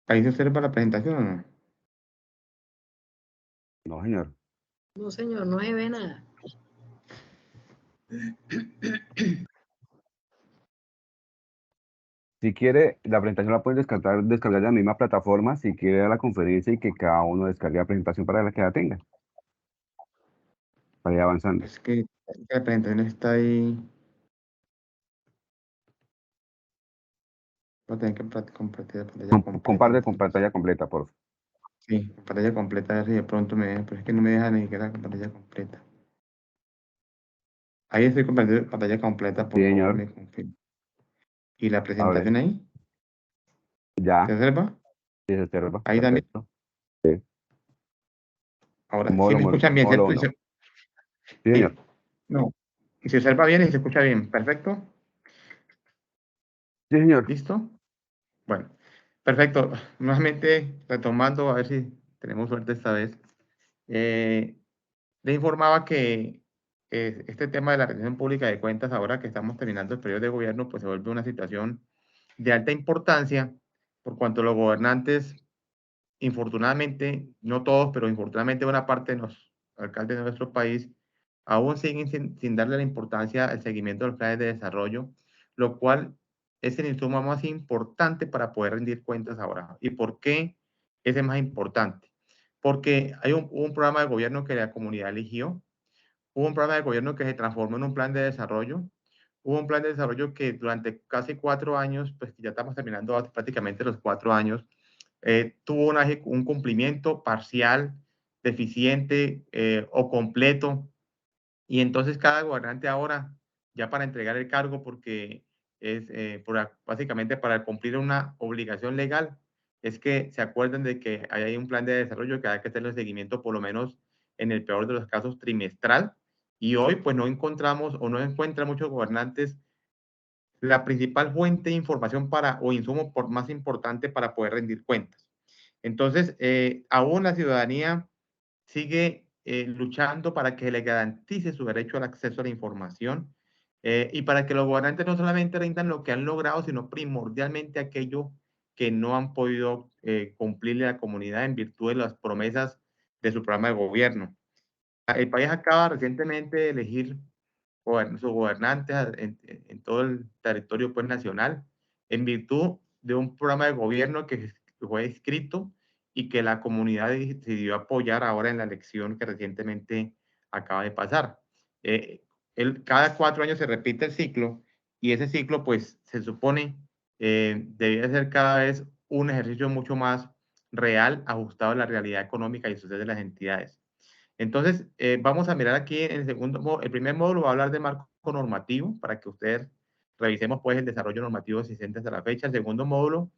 ahí se observa la presentación, ¿o no? No, señor. No, señor, no se ve nada. Si quiere, la presentación la pueden descargar de la misma plataforma, si quiere a la conferencia y que cada uno descargue la presentación para que la tenga, para ir avanzando. Es que la presentación está ahí. Voy a tener que compartir la pantalla completa. Comparte con pantalla completa, por favor. Sí, pantalla completa, a ver si de pronto me deja, pero es que no me deja ni siquiera con pantalla completa. Ahí estoy compartiendo pantalla completa, por Sí, favor, señor. me confirma. ¿Y la A ver, presentación ahí? ya, ¿Se observa? sí se observa, Ahí también. perfecto. Sí. Ahora, ¿sí me escuchan bien, Módulo cierto? 1. Sí, Sí, señor. no. Y se observa bien y se escucha bien. Perfecto. Sí, señor. ¿Listo? Bueno, perfecto. Nuevamente, retomando, a ver si tenemos suerte esta vez. Le informaba que este tema de la rendición pública de cuentas, ahora que estamos terminando el periodo de gobierno, pues se vuelve una situación de alta importancia, por cuanto los gobernantes, infortunadamente, no todos, pero infortunadamente una parte de los alcaldes de nuestro país, aún siguen sin darle la importancia al seguimiento de los planes de desarrollo, lo cual es el insumo más importante para poder rendir cuentas ahora. ¿Y por qué es el más importante? Porque hay un programa de gobierno que la comunidad eligió, hubo un programa de gobierno que se transformó en un plan de desarrollo, hubo un plan de desarrollo que durante casi 4 años, pues ya estamos terminando prácticamente los 4 años, tuvo un cumplimiento parcial, deficiente o completo. Y entonces cada gobernante ahora, ya para entregar el cargo, porque es básicamente para cumplir una obligación legal, es que se acuerdan de que hay un plan de desarrollo que hay que hacerle seguimiento por lo menos en el peor de los casos trimestral. Y hoy pues no encontramos o no encuentran muchos gobernantes la principal fuente de información o insumo más importante para poder rendir cuentas. Entonces, aún la ciudadanía sigue luchando para que le garantice su derecho al acceso a la información y para que los gobernantes no solamente rindan lo que han logrado, sino primordialmente aquello que no han podido cumplirle a la comunidad en virtud de las promesas de su programa de gobierno. El país acaba recientemente de elegir sus gobernantes en todo el territorio pues, nacional en virtud de un programa de gobierno que fue escrito y que la comunidad decidió apoyar ahora en la elección que recientemente acaba de pasar. Cada 4 años se repite el ciclo y ese ciclo pues se supone debería ser cada vez un ejercicio mucho más real, ajustado a la realidad económica y social de las entidades. Entonces, vamos a mirar aquí en el primer módulo va a hablar de marco normativo para que ustedes revisemos pues el desarrollo normativo existente hasta la fecha. El segundo módulo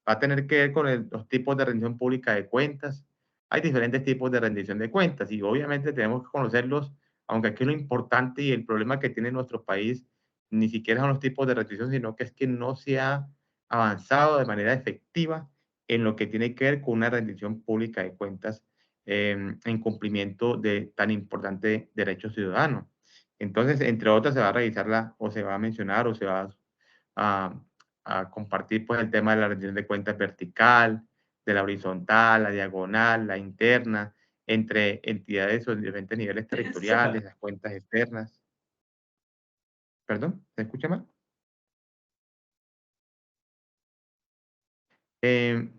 va a tener que ver con los tipos de rendición pública de cuentas. Hay diferentes tipos de rendición de cuentas y obviamente tenemos que conocerlos, aunque aquí lo importante y el problema que tiene nuestro país ni siquiera son los tipos de rendición, sino que es que no se ha avanzado de manera efectiva en lo que tiene que ver con una rendición pública de cuentas en cumplimiento de tan importante derecho ciudadano. Entonces, entre otras, se va a revisar o se va a mencionar o se va a, a compartir pues, el tema de la rendición de cuentas vertical, de la horizontal, la diagonal, la interna, entre entidades o diferentes niveles territoriales, las cuentas externas. ¿Perdón? ¿Se escucha mal? En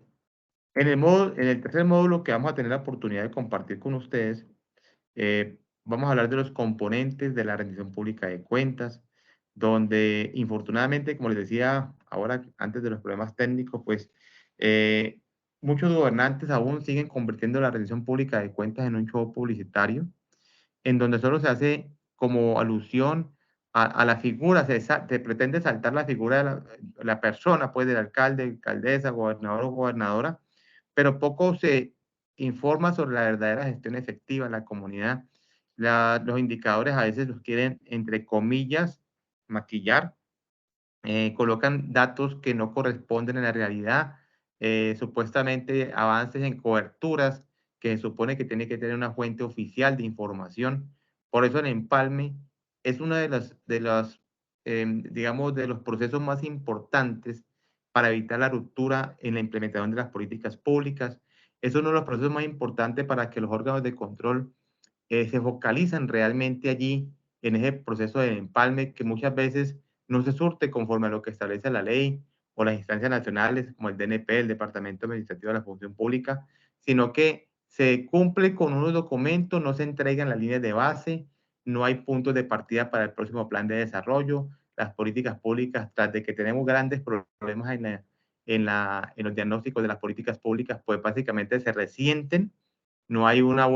el tercer módulo que vamos a tener la oportunidad de compartir con ustedes, vamos a hablar de los componentes de la rendición pública de cuentas, donde infortunadamente, como les decía ahora, antes de los problemas técnicos, pues muchos gobernantes aún siguen convirtiendo la rendición pública de cuentas en un show publicitario, en donde solo se hace como alusión a la figura, se pretende saltar la figura de la persona, pues del alcalde, alcaldesa, gobernador o gobernadora, pero poco se informa sobre la verdadera gestión efectiva en la comunidad. Los indicadores a veces los quieren, entre comillas, maquillar, colocan datos que no corresponden a la realidad, supuestamente avances en coberturas que se supone que tiene que tener una fuente oficial de información. Por eso el empalme es una de las digamos, de los procesos más importantes para evitar la ruptura en la implementación de las políticas públicas. Es uno de los procesos más importantes para que los órganos de control se focalizan realmente allí en ese proceso de empalme que muchas veces no se surte conforme a lo que establece la ley o las instancias nacionales como el DNP, el Departamento Administrativo de la Función Pública, sino que se cumple con unos documentos, no se entregan las líneas de base, no hay puntos de partida para el próximo plan de desarrollo, las políticas públicas, tras de que tenemos grandes problemas en los diagnósticos de las políticas públicas, pues básicamente se resienten. Al no haber una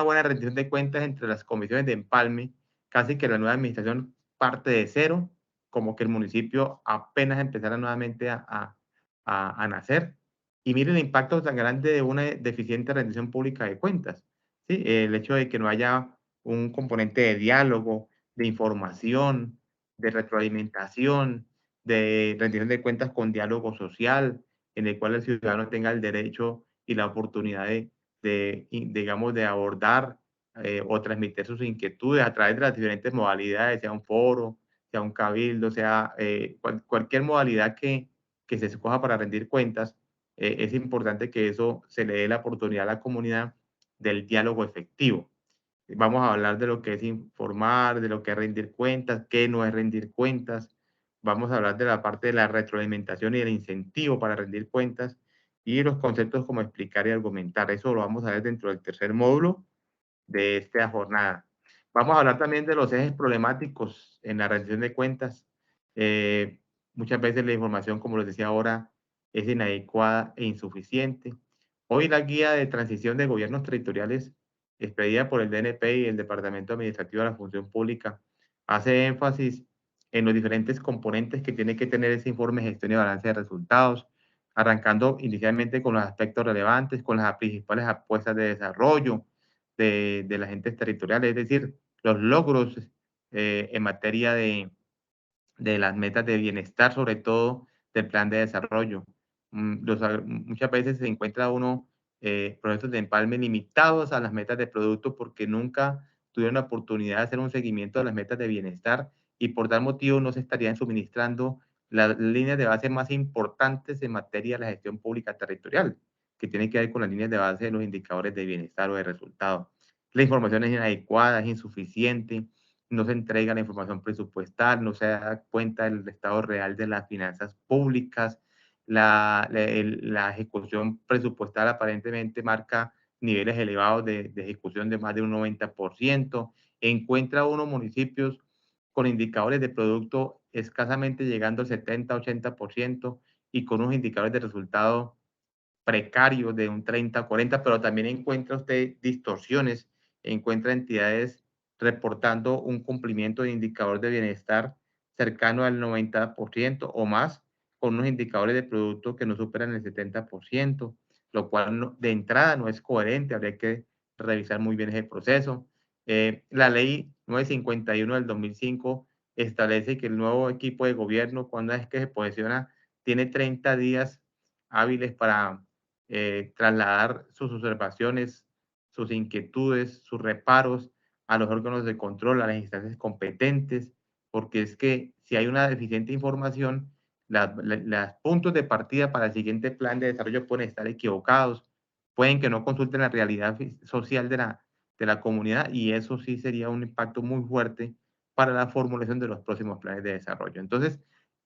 buena rendición de cuentas entre las comisiones de empalme, casi que la nueva administración parte de cero, como que el municipio apenas empezara nuevamente a nacer. Y miren el impacto tan grande de una deficiente rendición pública de cuentas. ¿Sí? El hecho de que no haya un componente de diálogo, de información, de retroalimentación, de rendición de cuentas con diálogo social, en el cual el ciudadano tenga el derecho y la oportunidad digamos, de abordar o transmitir sus inquietudes a través de las diferentes modalidades, sea un foro, sea un cabildo, sea cualquier modalidad que se escoja para rendir cuentas. Es importante que eso se le dé la oportunidad a la comunidad del diálogo efectivo. Vamos a hablar de lo que es informar, de lo que es rendir cuentas, qué no es rendir cuentas. Vamos a hablar de la parte de la retroalimentación y el incentivo para rendir cuentas y los conceptos como explicar y argumentar. Eso lo vamos a ver dentro del tercer módulo de esta jornada. Vamos a hablar también de los ejes problemáticos en la rendición de cuentas. Muchas veces la información, como les decía ahora, es inadecuada e insuficiente. Hoy la guía de transición de gobiernos territoriales expedida por el DNP y el Departamento Administrativo de la Función Pública hace énfasis en los diferentes componentes que tiene que tener ese informe de gestión y balance de resultados, arrancando inicialmente con los aspectos relevantes, con las principales apuestas de desarrollo de las entes territoriales, es decir, los logros en materia de las metas de bienestar, sobre todo del plan de desarrollo. Muchas veces se encuentra uno proyectos de empalme limitados a las metas de producto porque nunca tuvieron la oportunidad de hacer un seguimiento de las metas de bienestar y por tal motivo no se estarían suministrando las líneas de base más importantes en materia de la gestión pública territorial, que tiene que ver con las líneas de base de los indicadores de bienestar o de resultados. La información es inadecuada, es insuficiente, no se entrega la información presupuestal, no se da cuenta del estado real de las finanzas públicas, la ejecución presupuestal aparentemente marca niveles elevados de ejecución de más de un 90%, encuentra unos municipios con indicadores de producto escasamente llegando al 70-80% y con unos indicadores de resultado precarios de un 30-40%, pero también encuentra usted distorsiones, encuentra entidades reportando un cumplimiento de indicador de bienestar cercano al 90% o más, con unos indicadores de producto que no superan el 70%, lo cual de entrada no es coherente, habría que revisar muy bien ese proceso. La ley 951 del 2005 establece que el nuevo equipo de gobierno, cuando es que se posesiona, tiene 30 días hábiles para trasladar sus observaciones, sus inquietudes, sus reparos a los órganos de control, a las instancias competentes, porque es que si hay una deficiente información, los puntos de partida para el siguiente plan de desarrollo pueden estar equivocados, pueden que no consulten la realidad social de la comunidad y eso sí sería un impacto muy fuerte para la formulación de los próximos planes de desarrollo. Entonces,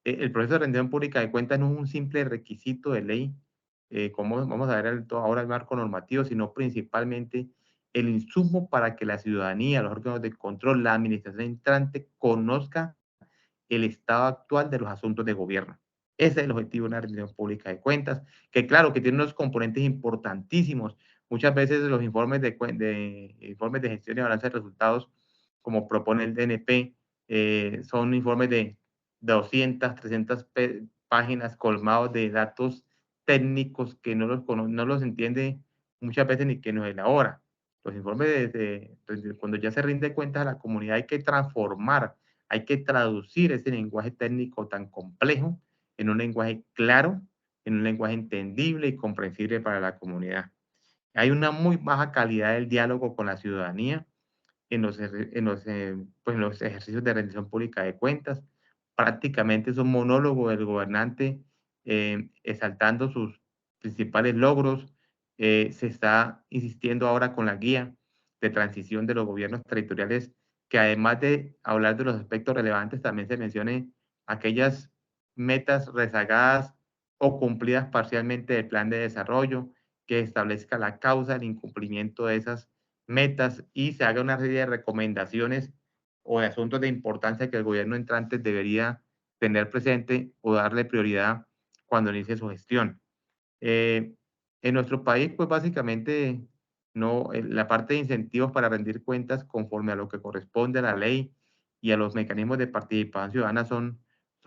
el proceso de rendición pública de cuentas no es un simple requisito de ley, como vamos a ver ahora el marco normativo, sino principalmente el insumo para que la ciudadanía, los órganos de control, la administración entrante conozca el estado actual de los asuntos de gobierno. Ese es el objetivo de una rendición pública de cuentas, que claro, que tiene unos componentes importantísimos. Muchas veces los informes informes de gestión y balance de resultados, como propone el DNP, son informes de 200, 300 páginas colmados de datos técnicos que no los entiende muchas veces ni que nos elabora. Los informes cuando ya se rinde cuentas a la comunidad hay que transformar, hay que traducir ese lenguaje técnico tan complejo en un lenguaje claro, en un lenguaje entendible y comprensible para la comunidad. Hay una muy baja calidad del diálogo con la ciudadanía. pues, en los ejercicios de rendición pública de cuentas. Prácticamente es un monólogo del gobernante exaltando sus principales logros. Se está insistiendo ahora con la guía de transición de los gobiernos territoriales, que además de hablar de los aspectos relevantes, también se mencione aquellas metas rezagadas o cumplidas parcialmente del plan de desarrollo, que establezca la causa del incumplimiento de esas metas y se haga una serie de recomendaciones o de asuntos de importancia que el gobierno entrante debería tener presente o darle prioridad cuando inicie su gestión. Eh, en nuestro país, pues básicamente no, la parte de incentivos para rendir cuentas conforme a lo que corresponde a la ley y a los mecanismos de participación ciudadana son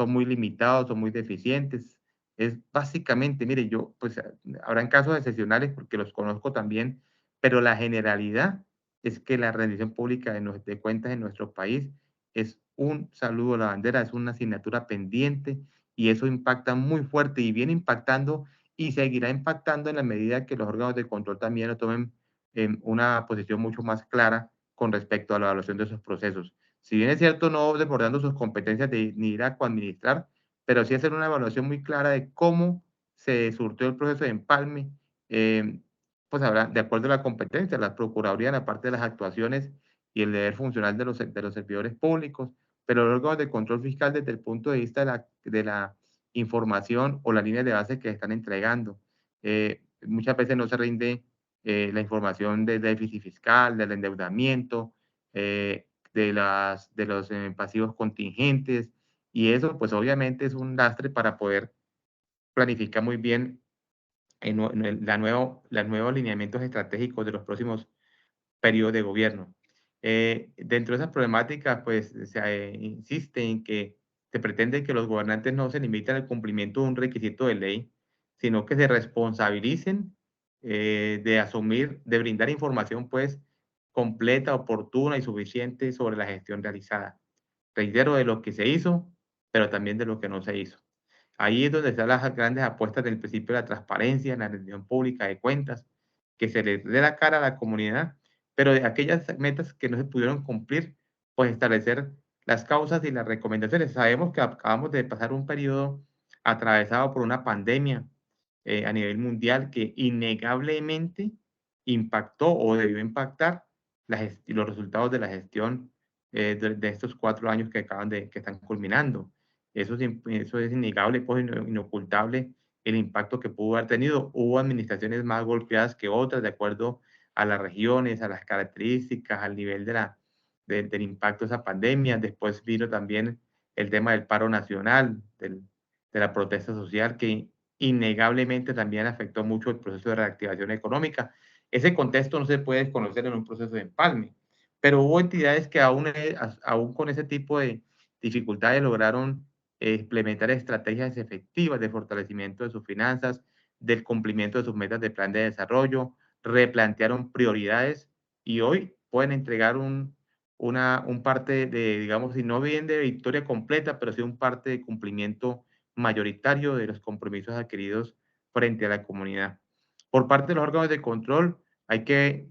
muy limitados, son muy deficientes. Es básicamente, mire, yo, pues habrán casos excepcionales porque los conozco también, pero la generalidad es que la rendición pública de cuentas en nuestro país es un saludo a la bandera, es una asignatura pendiente y eso impacta muy fuerte y viene impactando y seguirá impactando en la medida que los órganos de control también lo tomen una posición mucho más clara con respecto a la evaluación de esos procesos. Si bien es cierto, no desbordando sus competencias de ni ir a coadministrar, pero sí hacer una evaluación muy clara de cómo se surtió el proceso de empalme, eh, pues habrá, de acuerdo a la competencia, la Procuraduría en la parte de las actuaciones y el deber funcional de los servidores públicos, pero los órganos de control fiscal desde el punto de vista de la información o las líneas de base que están entregando. Muchas veces no se rinde la información del déficit fiscal, del endeudamiento, de los pasivos contingentes, y eso pues obviamente es un lastre para poder planificar muy bien los nuevos lineamientos estratégicos de los próximos periodos de gobierno. Dentro de esas problemáticas, pues se insiste en que se pretende que los gobernantes no se limiten al cumplimiento de un requisito de ley, sino que se responsabilicen de asumir, de brindar información pues completa, oportuna y suficiente sobre la gestión realizada. Reitero, de lo que se hizo, pero también de lo que no se hizo. Ahí es donde están las grandes apuestas del principio de la transparencia en la rendición pública de cuentas, que se le dé la cara a la comunidad, pero de aquellas metas que no se pudieron cumplir, pues establecer las causas y las recomendaciones. Sabemos que acabamos de pasar un periodo atravesado por una pandemia a nivel mundial que innegablemente impactó o debió impactar los resultados de la gestión de estos 4 años que están culminando. Eso es innegable, pues, inocultable el impacto que pudo haber tenido. Hubo administraciones más golpeadas que otras, de acuerdo a las regiones, a las características, al nivel del impacto de esa pandemia. Después vino también el tema del paro nacional, de la protesta social, que innegablemente también afectó mucho el proceso de reactivación económica. Ese contexto no se puede desconocer en un proceso de empalme, pero hubo entidades que aún con ese tipo de dificultades lograron implementar estrategias efectivas de fortalecimiento de sus finanzas, del cumplimiento de sus metas de plan de desarrollo, replantearon prioridades y hoy pueden entregar un parte de, digamos, si no bien de victoria completa, pero sí un parte de cumplimiento mayoritario de los compromisos adquiridos frente a la comunidad. Por parte de los órganos de control, hay que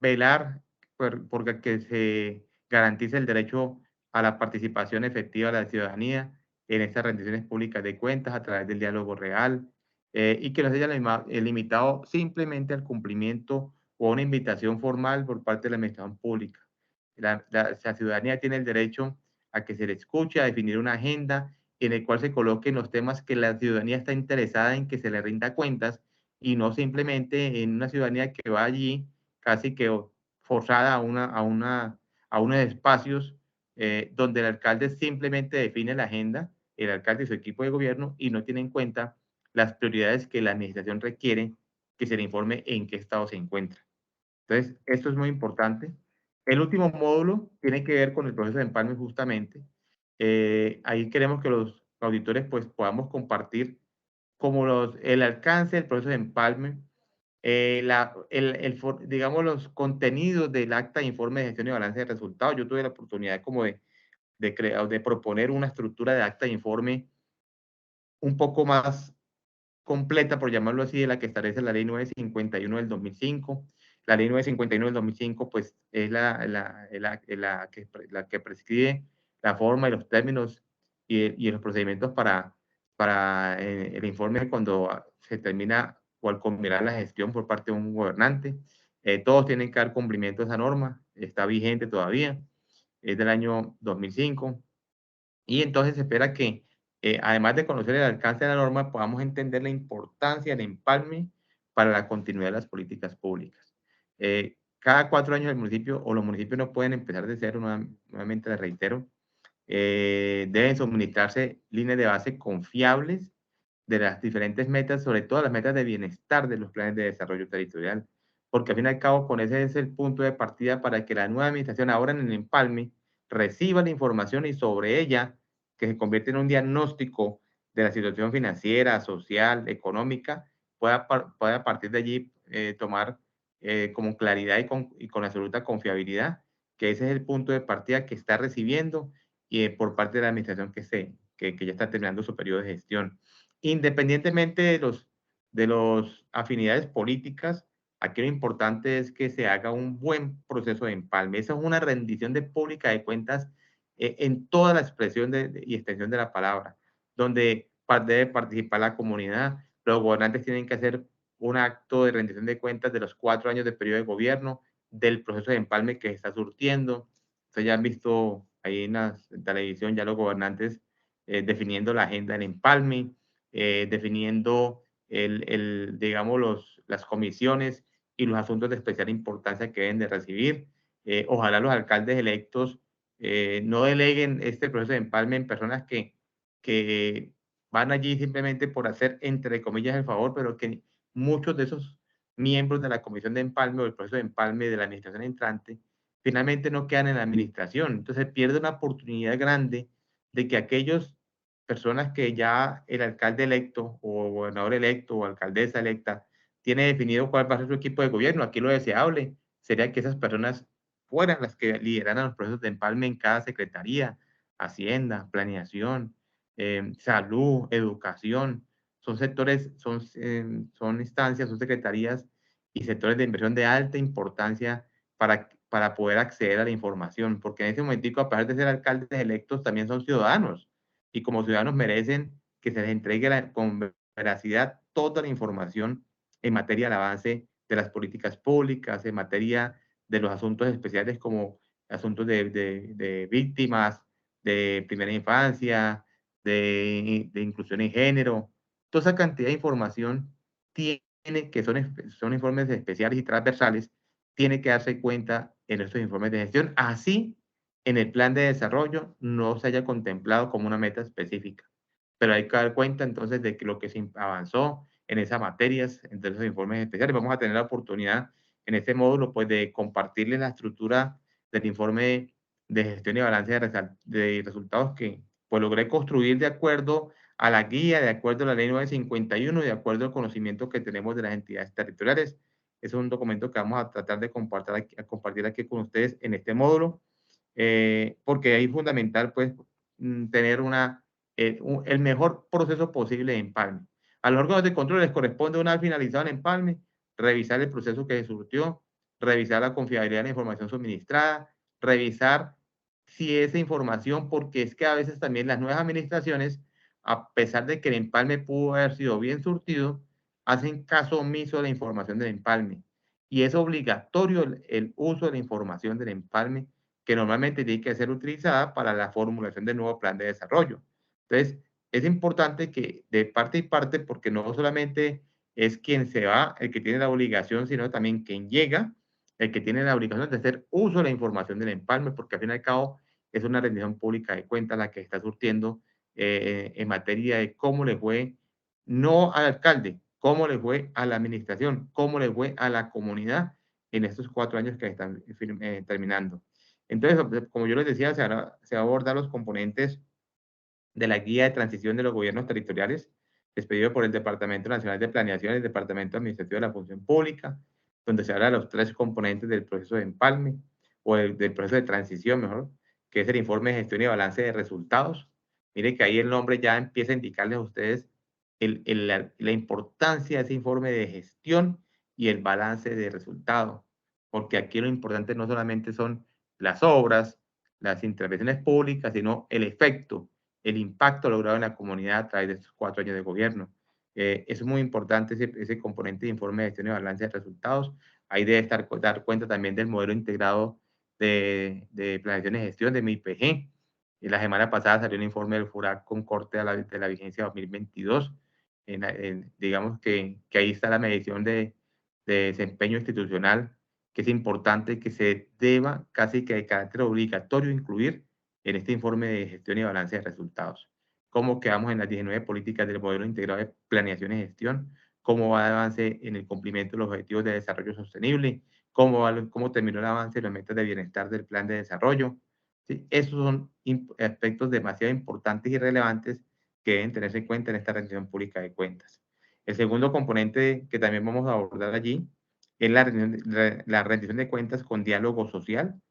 velar por que se garantice el derecho a la participación efectiva de la ciudadanía en estas rendiciones públicas de cuentas a través del diálogo real y que no se haya limitado simplemente al cumplimiento o a una invitación formal por parte de la administración pública. La ciudadanía tiene el derecho a que se le escuche, a definir una agenda en el cual se coloquen los temas que la ciudadanía está interesada en que se le rinda cuentas y no simplemente en una ciudadanía que va allí casi que forzada a unos espacios donde el alcalde simplemente define la agenda, el alcalde y su equipo de gobierno, y no tiene en cuenta las prioridades que la administración requiere que se le informe en qué estado se encuentra. Entonces, esto es muy importante. El último módulo tiene que ver con el proceso de empalme justamente. Ahí queremos que los auditores pues podamos compartir como el alcance del proceso de empalme, digamos, los contenidos del acta de informe de gestión y balance de resultados. Yo tuve la oportunidad como de proponer una estructura de acta de informe un poco más completa, por llamarlo así, de la que establece la ley 951 del 2005, La ley 951 del 2005, pues, es la que prescribe la forma y los términos y los procedimientos para el informe cuando se termina o al culminar la gestión por parte de un gobernante. Todos tienen que dar cumplimiento a esa norma, está vigente todavía, es del año 2005. Y entonces se espera que, además de conocer el alcance de la norma, podamos entender la importancia del empalme para la continuidad de las políticas públicas. Cada 4 años el municipio o los municipios no pueden empezar de cero, nuevamente les reitero, deben suministrarse líneas de base confiables de las diferentes metas, sobre todo las metas de bienestar de los planes de desarrollo territorial, porque al fin y al cabo con ese es el punto de partida para que la nueva administración ahora en el empalme reciba la información y sobre ella, que se convierte en un diagnóstico de la situación financiera, social, económica, pueda a partir de allí tomar con claridad y con absoluta confiabilidad, que ese es el punto de partida que está recibiendo y por parte de la administración que ya está terminando su periodo de gestión. Independientemente de los afinidades políticas, aquí lo importante es que se haga un buen proceso de empalme. Esa es una rendición de pública de cuentas en toda la expresión y extensión de la palabra, donde debe participar la comunidad, los gobernantes tienen que hacer un acto de rendición de cuentas de los 4 años de periodo de gobierno, del proceso de empalme que se está surtiendo. Ustedes ya han visto ahí en televisión ya los gobernantes definiendo la agenda del empalme, definiendo digamos, las comisiones y los asuntos de especial importancia que deben de recibir. Ojalá los alcaldes electos no deleguen este proceso de empalme en personas que van allí simplemente por hacer, entre comillas, el favor, pero que muchos de esos miembros de la comisión de empalme o el proceso de empalme de la administración entrante finalmente no quedan en la administración. Entonces pierde una oportunidad grande de que aquellos personas que ya el alcalde electo o gobernador electo o alcaldesa electa tiene definido cuál va a ser su equipo de gobierno. Aquí lo deseable sería que esas personas fueran las que lideraran los procesos de empalme en cada secretaría, Hacienda, Planeación, Salud, Educación. Son sectores, son instancias, son secretarías y sectores de inversión de alta importancia para poder acceder a la información, porque en ese momentico, a pesar de ser alcaldes electos, también son ciudadanos y como ciudadanos merecen que se les entregue con veracidad toda la información en materia del avance de las políticas públicas, en materia de los asuntos especiales como asuntos de víctimas, de primera infancia, de inclusión en género. Toda esa cantidad de información tiene, que son informes especiales y transversales, tiene que darse cuenta en estos informes de gestión. Así, en el plan de desarrollo no se haya contemplado como una meta específica. Pero hay que dar cuenta entonces de que lo que se avanzó en esas materias, entre esos informes especiales. Vamos a tener la oportunidad en este módulo pues de compartirles la estructura del informe de gestión y balance de resultados que pues logré construir de acuerdo a la guía, de acuerdo a la ley 951, de acuerdo al conocimiento que tenemos de las entidades territoriales. Es un documento que vamos a tratar de compartir aquí con ustedes en este módulo, porque es fundamental pues tener el mejor proceso posible de empalme. A los órganos de control les corresponde, una vez finalizado el empalme, revisar el proceso que se surtió, revisar la confiabilidad de la información suministrada, revisar si esa información, porque es que a veces también las nuevas administraciones, a pesar de que el empalme pudo haber sido bien surtido, hacen caso omiso de la información del empalme. Y es obligatorio el uso de la información del empalme, que normalmente tiene que ser utilizada para la formulación del nuevo plan de desarrollo. Entonces, es importante que de parte y parte, porque no solamente es quien se va el que tiene la obligación, sino también quien llega, el que tiene la obligación de hacer uso de la información del empalme, porque al fin y al cabo es una rendición pública de cuentas la que está surtiendo en materia de cómo le fue, no al alcalde, cómo le fue a la administración, cómo le fue a la comunidad en estos 4 años que están terminando. Entonces, como yo les decía, se van a abordar los componentes de la guía de transición de los gobiernos territoriales, expedido por el Departamento Nacional de Planeación y el Departamento Administrativo de la Función Pública, donde se habla de los 3 componentes del proceso de empalme, o del proceso de transición, mejor, que es el informe de gestión y balance de resultados. Mire que ahí el nombre ya empieza a indicarles a ustedes la importancia de ese informe de gestión y el balance de resultados. porque aquí lo importante no solamente son las obras, las intervenciones públicas, sino el efecto, el impacto logrado en la comunidad a través de estos 4 años de gobierno. Es muy importante ese componente de informe de gestión y balance de resultados. Ahí debe dar cuenta también del modelo integrado de planeación y gestión de MIPG. Y la semana pasada salió un informe del FURAC con corte de la vigencia 2022. Digamos que ahí está la medición de desempeño institucional, que es importante que se deba casi que de carácter obligatorio incluir en este informe de gestión y balance de resultados. Cómo quedamos en las 19 políticas del modelo integrado de planeación y gestión, cómo va el avance en el cumplimiento de los objetivos de desarrollo sostenible, cómo terminó el avance de las metas de bienestar del plan de desarrollo. ¿Sí? Esos son aspectos demasiado importantes y relevantes que deben tenerse en cuenta en esta rendición pública de cuentas. El segundo componente que también vamos a abordar allí es la rendición de cuentas con diálogo social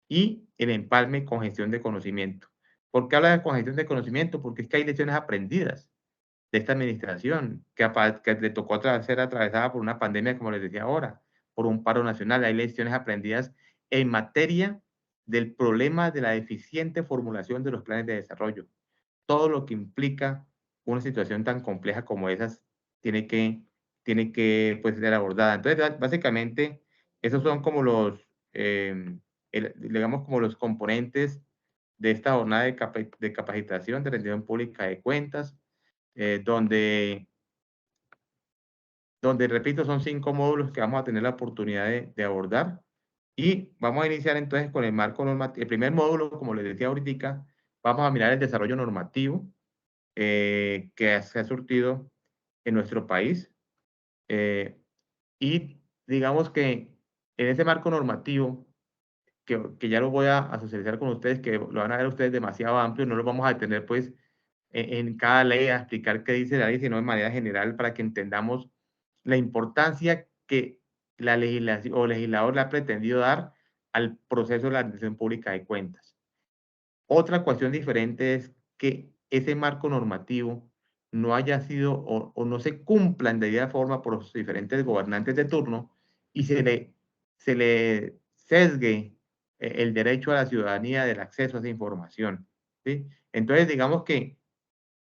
y el empalme con gestión de conocimiento. ¿Por qué habla de congestión de conocimiento? Porque es que hay lecciones aprendidas de esta administración que le tocó ser atravesada por una pandemia, como les decía ahora, por un paro nacional. Hay lecciones aprendidas en materia del problema de la deficiente formulación de los planes de desarrollo. Todo lo que implica una situación tan compleja como esas tiene que pues, ser abordada. Entonces, básicamente, esos son como digamos, como los componentes de esta jornada de capacitación de rendición pública de cuentas, donde, repito, son 5 módulos que vamos a tener la oportunidad de abordar. Y vamos a iniciar entonces con el marco normativo. El primer módulo, como les decía ahorita, vamos a mirar el desarrollo normativo que se ha surtido en nuestro país. Y digamos que en ese marco normativo, que ya lo voy a socializar con ustedes, que lo van a ver ustedes demasiado amplio, no lo vamos a tener pues en cada ley a explicar qué dice la ley, sino de manera general para que entendamos la importancia que la legislación o legislador le ha pretendido dar al proceso de la rendición pública de cuentas. Otra cuestión diferente es que ese marco normativo no haya sido o no se cumpla en debida forma por los diferentes gobernantes de turno y se le sesgue el derecho a la ciudadanía del acceso a esa información. ¿Sí? Entonces, digamos que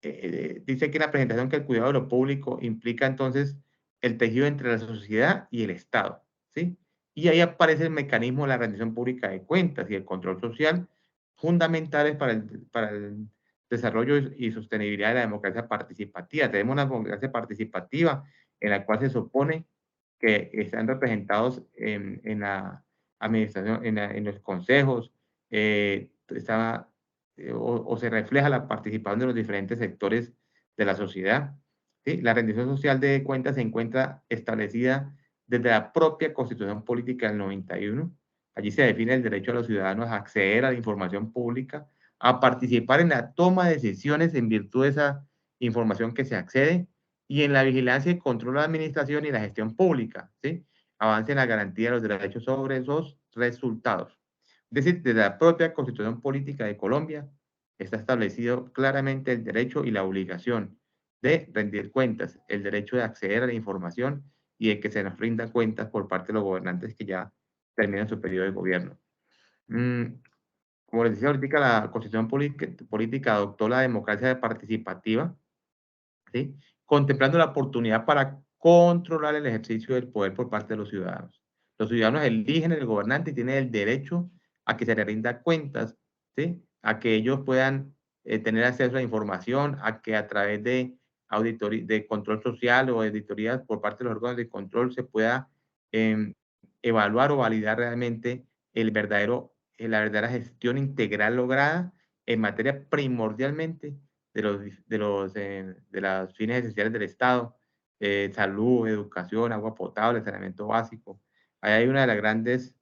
dice que la presentación que el cuidado de lo público implica entonces el tejido entre la sociedad y el Estado. ¿Sí? Y ahí aparece el mecanismo de la rendición pública de cuentas y el control social, fundamentales para el desarrollo y sostenibilidad de la democracia participativa. Tenemos una democracia participativa en la cual se supone que están representados en la administración, en los consejos, o se refleja la participación de los diferentes sectores de la sociedad. ¿Sí? La rendición social de cuentas se encuentra establecida desde la propia Constitución Política del 91. Allí se define el derecho a los ciudadanos a acceder a la información pública, a participar en la toma de decisiones en virtud de esa información que se accede y en la vigilancia y control de la administración y la gestión pública. ¿Sí? Avance en la garantía de los derechos sobre esos resultados. Es decir, desde la propia Constitución Política de Colombia está establecido claramente el derecho y la obligación de rendir cuentas, el derecho de acceder a la información y de que se nos rindan cuentas por parte de los gobernantes que ya terminan su periodo de gobierno. Como les decía ahorita, la Constitución Política adoptó la democracia participativa, ¿sí? Contemplando la oportunidad para controlar el ejercicio del poder por parte de los ciudadanos. Los ciudadanos eligen el gobernante y tienen el derecho a que se les rinda cuentas, ¿sí? A que ellos puedan tener acceso a la información, a que a través de de control social o auditorías por parte de los órganos de control se pueda evaluar o validar realmente la verdadera gestión integral lograda en materia primordialmente de los fines esenciales del Estado, salud, educación, agua potable, saneamiento básico. Ahí hay una de las grandes,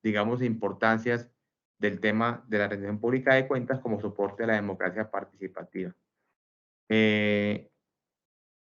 digamos, importancias del tema de la rendición pública de cuentas como soporte a la democracia participativa. De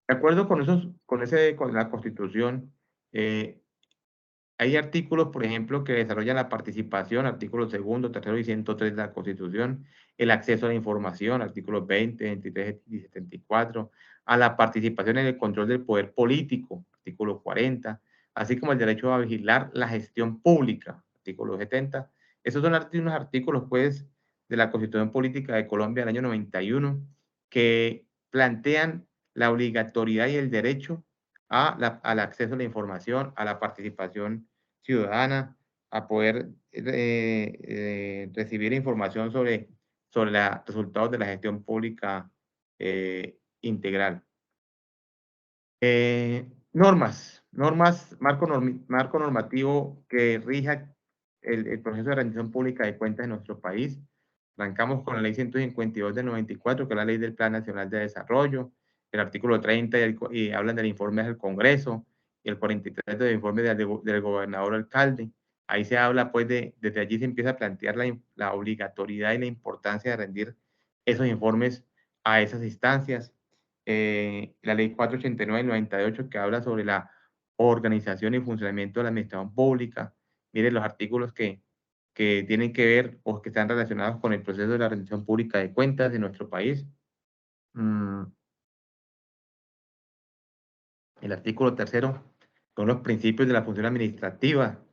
acuerdo con con la Constitución, hay artículos, por ejemplo, que desarrollan la participación, artículos 2, 3 y 103 de la Constitución, el acceso a la información, artículos 20, 23 y 74, a la participación en el control del poder político, artículo 40, así como el derecho a vigilar la gestión pública, artículo 70. Esos son unos artículos, pues, de la Constitución Política de Colombia del año 91, que plantean la obligatoriedad y el derecho al acceso a la información, a la participación ciudadana, a poder recibir información sobre los resultados de la gestión pública integral. Marco normativo que rija el proceso de rendición pública de cuentas en nuestro país. Arrancamos con la ley 152 del 94, que es la ley del Plan Nacional de Desarrollo, el artículo 30 y hablan del informe del Congreso, y el 43 del informe del gobernador alcalde. Ahí se habla, pues, desde allí se empieza a plantear la obligatoriedad y la importancia de rendir esos informes a esas instancias. La ley 489 del 98, que habla sobre la organización y funcionamiento de la administración pública. Miren los artículos que tienen que ver o que están relacionados con el proceso de la rendición pública de cuentas de nuestro país. El artículo 3 son los principios de la función administrativa.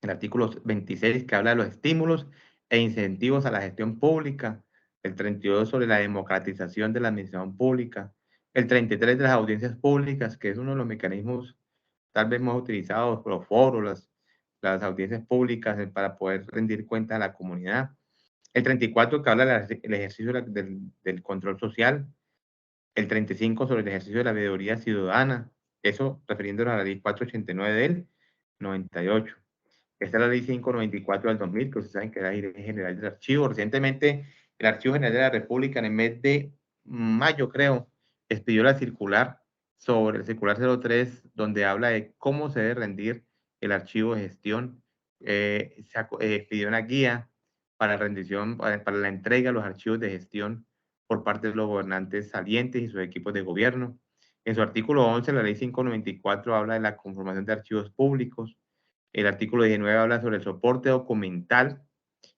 El artículo 26, que habla de los estímulos e incentivos a la gestión pública. El 32 sobre la democratización de la administración pública. El 33 de las audiencias públicas, que es uno de los mecanismos tal vez más utilizados por los foros, las audiencias públicas para poder rendir cuenta a la comunidad. El 34, que habla del ejercicio del control social. El 35 sobre el ejercicio de la veeduría ciudadana, eso refiriéndonos a la ley 489 del 98. Esta es la ley 594 del 2000, que ustedes saben que es la ley general del archivo. Recientemente, el Archivo General de la República, en el mes de mayo, creo, expidió la circular sobre el circular 03, donde habla de cómo se debe rendir el archivo de gestión. Expidió una guía para rendición, para la entrega de los archivos de gestión por parte de los gobernantes salientes y sus equipos de gobierno. En su artículo 11, la ley 594 habla de la conformación de archivos públicos. El artículo 19 habla sobre el soporte documental,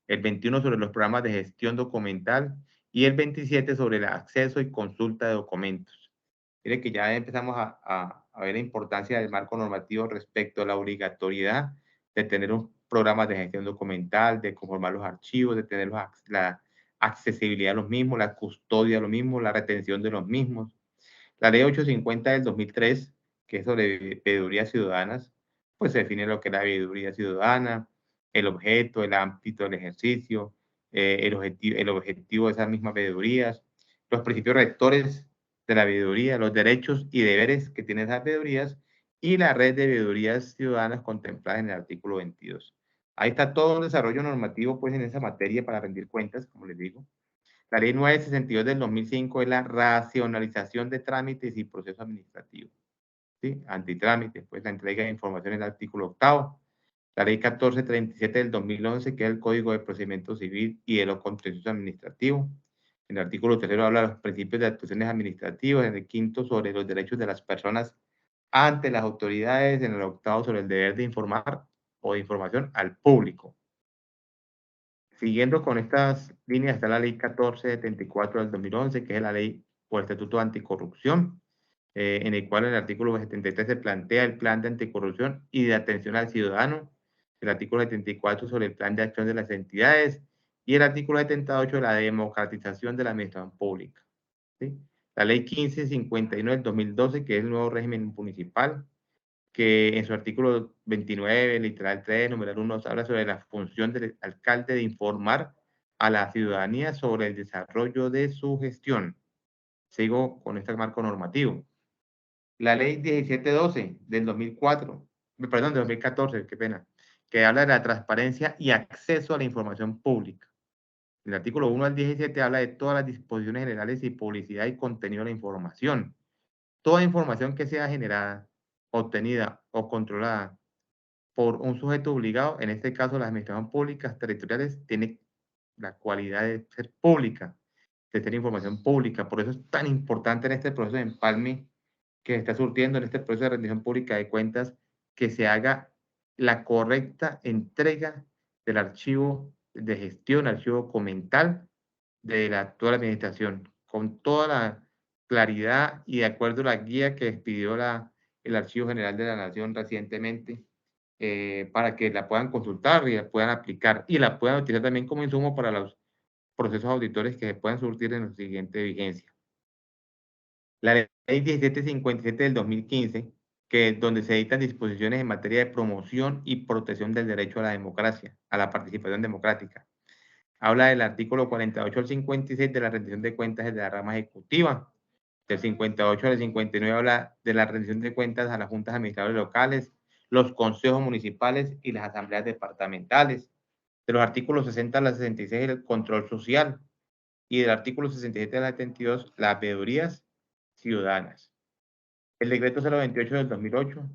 el 21 sobre los programas de gestión documental y el 27 sobre el acceso y consulta de documentos. Mire que ya empezamos a ver la importancia del marco normativo respecto a la obligatoriedad de tener un programa de gestión documental, de conformar los archivos, de tener la accesibilidad a los mismos, la custodia de los mismos, la retención de los mismos. La ley 850 del 2003, que es sobre veedurías ciudadanas, pues se define lo que es la veeduría ciudadana, el objeto, el ámbito del ejercicio, el objetivo de esas mismas veedurías, los principios rectores de la veeduría, los derechos y deberes que tienen esas veedurías y la red de veedurías ciudadanas contemplada en el artículo 22. Ahí está todo el desarrollo normativo, pues, en esa materia para rendir cuentas, como les digo. La ley 962 del 2005 es la racionalización de trámites y procesos administrativos. ¿Sí? Antitrámites, pues la entrega de información en el artículo 8. La ley 1437 del 2011, que es el Código de Procedimiento Civil y de lo Contencioso Administrativo. En el artículo 3 habla de los principios de actuaciones administrativas. En el 5 sobre los derechos de las personas ante las autoridades. En el 8 sobre el deber de informar o de información al público. Siguiendo con estas líneas está la ley 1474 del 2011, que es la ley o estatuto de anticorrupción, en el cual en el artículo 73 se plantea el plan de anticorrupción y de atención al ciudadano, el artículo 74 sobre el plan de acción de las entidades y el artículo 78 de la democratización de la administración pública. ¿Sí? La ley 1551 del 2012, que es el nuevo régimen municipal, que en su artículo 29, literal 3, numeral 1, habla sobre la función del alcalde de informar a la ciudadanía sobre el desarrollo de su gestión. Sigo con este marco normativo. La ley 1712 del 2004, perdón, del 2014, qué pena, que habla de la transparencia y acceso a la información pública. El artículo 1 al 17 habla de todas las disposiciones generales y publicidad y contenido de la información. Toda información que sea generada, obtenida o controlada por un sujeto obligado, en este caso las administraciones públicas territoriales, tiene la cualidad de ser pública, de ser información pública. Por eso es tan importante en este proceso de empalme que se está surtiendo, en este proceso de rendición pública de cuentas, que se haga la correcta entrega del archivo de gestión, archivo documental de la actual administración, con toda la claridad y de acuerdo a la guía que expidió el Archivo General de la Nación recientemente, para que la puedan consultar y la puedan aplicar y la puedan utilizar también como insumo para los procesos auditores que se puedan surtir en la siguiente vigencia. La ley 1757 del 2015, que donde se dictan disposiciones en materia de promoción y protección del derecho a la democracia, a la participación democrática. Habla del artículo 48 al 56 de la rendición de cuentas de la rama ejecutiva. Del 58 al 59 habla de la rendición de cuentas a las juntas administradoras locales, los consejos municipales y las asambleas departamentales. De los artículos 60 al 66 el control social. Y del artículo 67 al 72 las veedurías ciudadanas. El decreto 028 del 2008,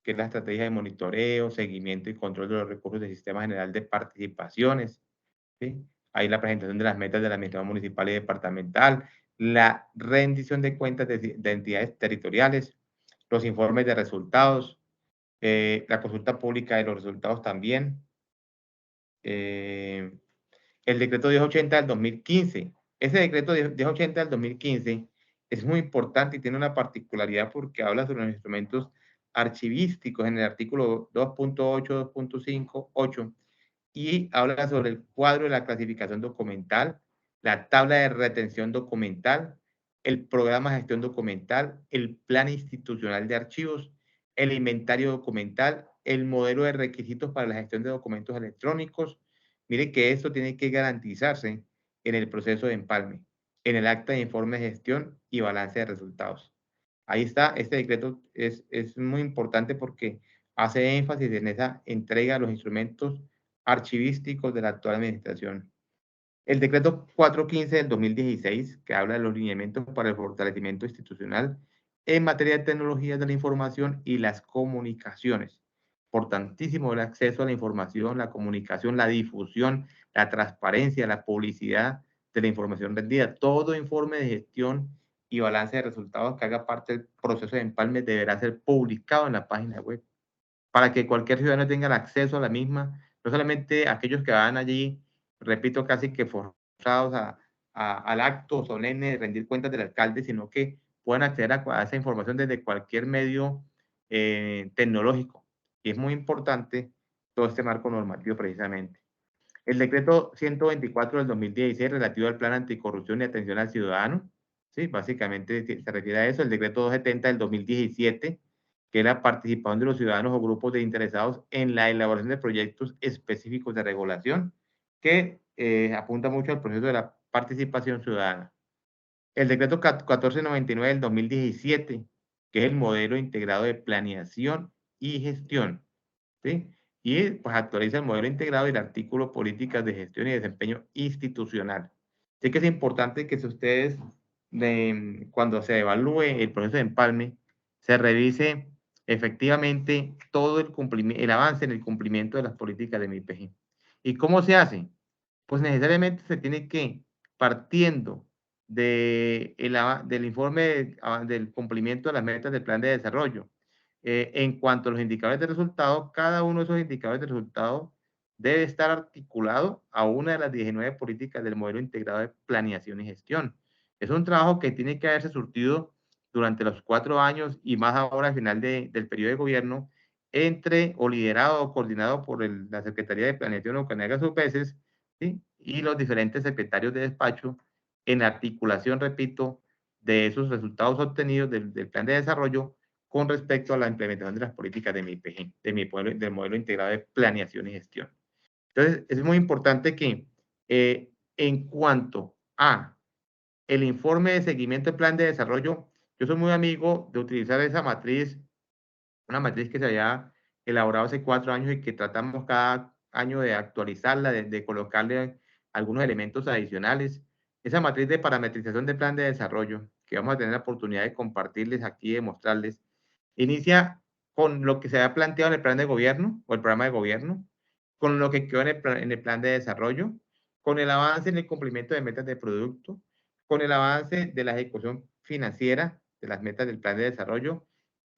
que es la estrategia de monitoreo, seguimiento y control de los recursos del Sistema General de Participaciones. ¿Sí? Ahí la presentación de las metas de la administración municipal y departamental, la rendición de cuentas de entidades territoriales, los informes de resultados, la consulta pública de los resultados también, el decreto 1080 del 2015. Ese decreto 1080 del 2015 es muy importante y tiene una particularidad porque habla sobre los instrumentos archivísticos en el artículo 2.8, 2.5, 8, y habla sobre el cuadro de la clasificación documental, la tabla de retención documental, el programa de gestión documental, el plan institucional de archivos, el inventario documental, el modelo de requisitos para la gestión de documentos electrónicos. Mire que esto tiene que garantizarse en el proceso de empalme, en el acta de informe de gestión y balance de resultados. Ahí está, este decreto es muy importante porque hace énfasis en esa entrega de los instrumentos archivísticos de la actual administración. El decreto 415 del 2016, que habla de los lineamientos para el fortalecimiento institucional en materia de tecnologías de la información y las comunicaciones. Importantísimo el acceso a la información, la comunicación, la difusión, la transparencia, la publicidad de la información rendida. Todo informe de gestión y balance de resultados que haga parte del proceso de empalme deberá ser publicado en la página web para que cualquier ciudadano tenga el acceso a la misma, no solamente aquellos que van allí, repito, casi que forzados al acto solemne de rendir cuentas del alcalde, sino que puedan acceder a esa información desde cualquier medio tecnológico. Y es muy importante todo este marco normativo precisamente. El decreto 124 del 2016 relativo al plan anticorrupción y atención al ciudadano, sí, básicamente se refiere a eso. El decreto 270 del 2017, que es la participación de los ciudadanos o grupos de interesados en la elaboración de proyectos específicos de regulación, que apunta mucho al proceso de la participación ciudadana. El decreto 1499 del 2017, que es el modelo integrado de planeación y gestión, ¿sí? Y pues actualiza el modelo integrado y el artículo políticas de gestión y desempeño institucional. Así que es importante que si ustedes, cuando se evalúe el proceso de empalme, se revise efectivamente todo el avance en el cumplimiento de las políticas de MIPG. ¿Y cómo se hace? Pues necesariamente se tiene que, partiendo del informe del cumplimiento de las metas del plan de desarrollo, en cuanto a los indicadores de resultados, cada uno de esos indicadores de resultados debe estar articulado a una de las 19 políticas del modelo integrado de planeación y gestión. Es un trabajo que tiene que haberse surtido durante los 4 años y más ahora al final del periodo de gobierno, entre o liderado o coordinado por la Secretaría de Planeación o Canega sus veces, ¿sí? Y los diferentes secretarios de despacho en articulación, repito, de esos resultados obtenidos del plan de desarrollo con respecto a la implementación de las políticas de MIPG, del modelo integrado de planeación y gestión. Entonces, es muy importante que en cuanto a el informe de seguimiento del plan de desarrollo, yo soy muy amigo de utilizar esa matriz, una matriz que se había elaborado hace 4 años y que tratamos cada año de actualizarla, de colocarle algunos elementos adicionales. Esa matriz de parametrización del plan de desarrollo, que vamos a tener la oportunidad de compartirles aquí y de mostrarles, inicia con lo que se ha planteado en el plan de gobierno o el programa de gobierno, con lo que quedó en el plan de desarrollo, con el avance en el cumplimiento de metas de producto, con el avance de la ejecución financiera de las metas del plan de desarrollo,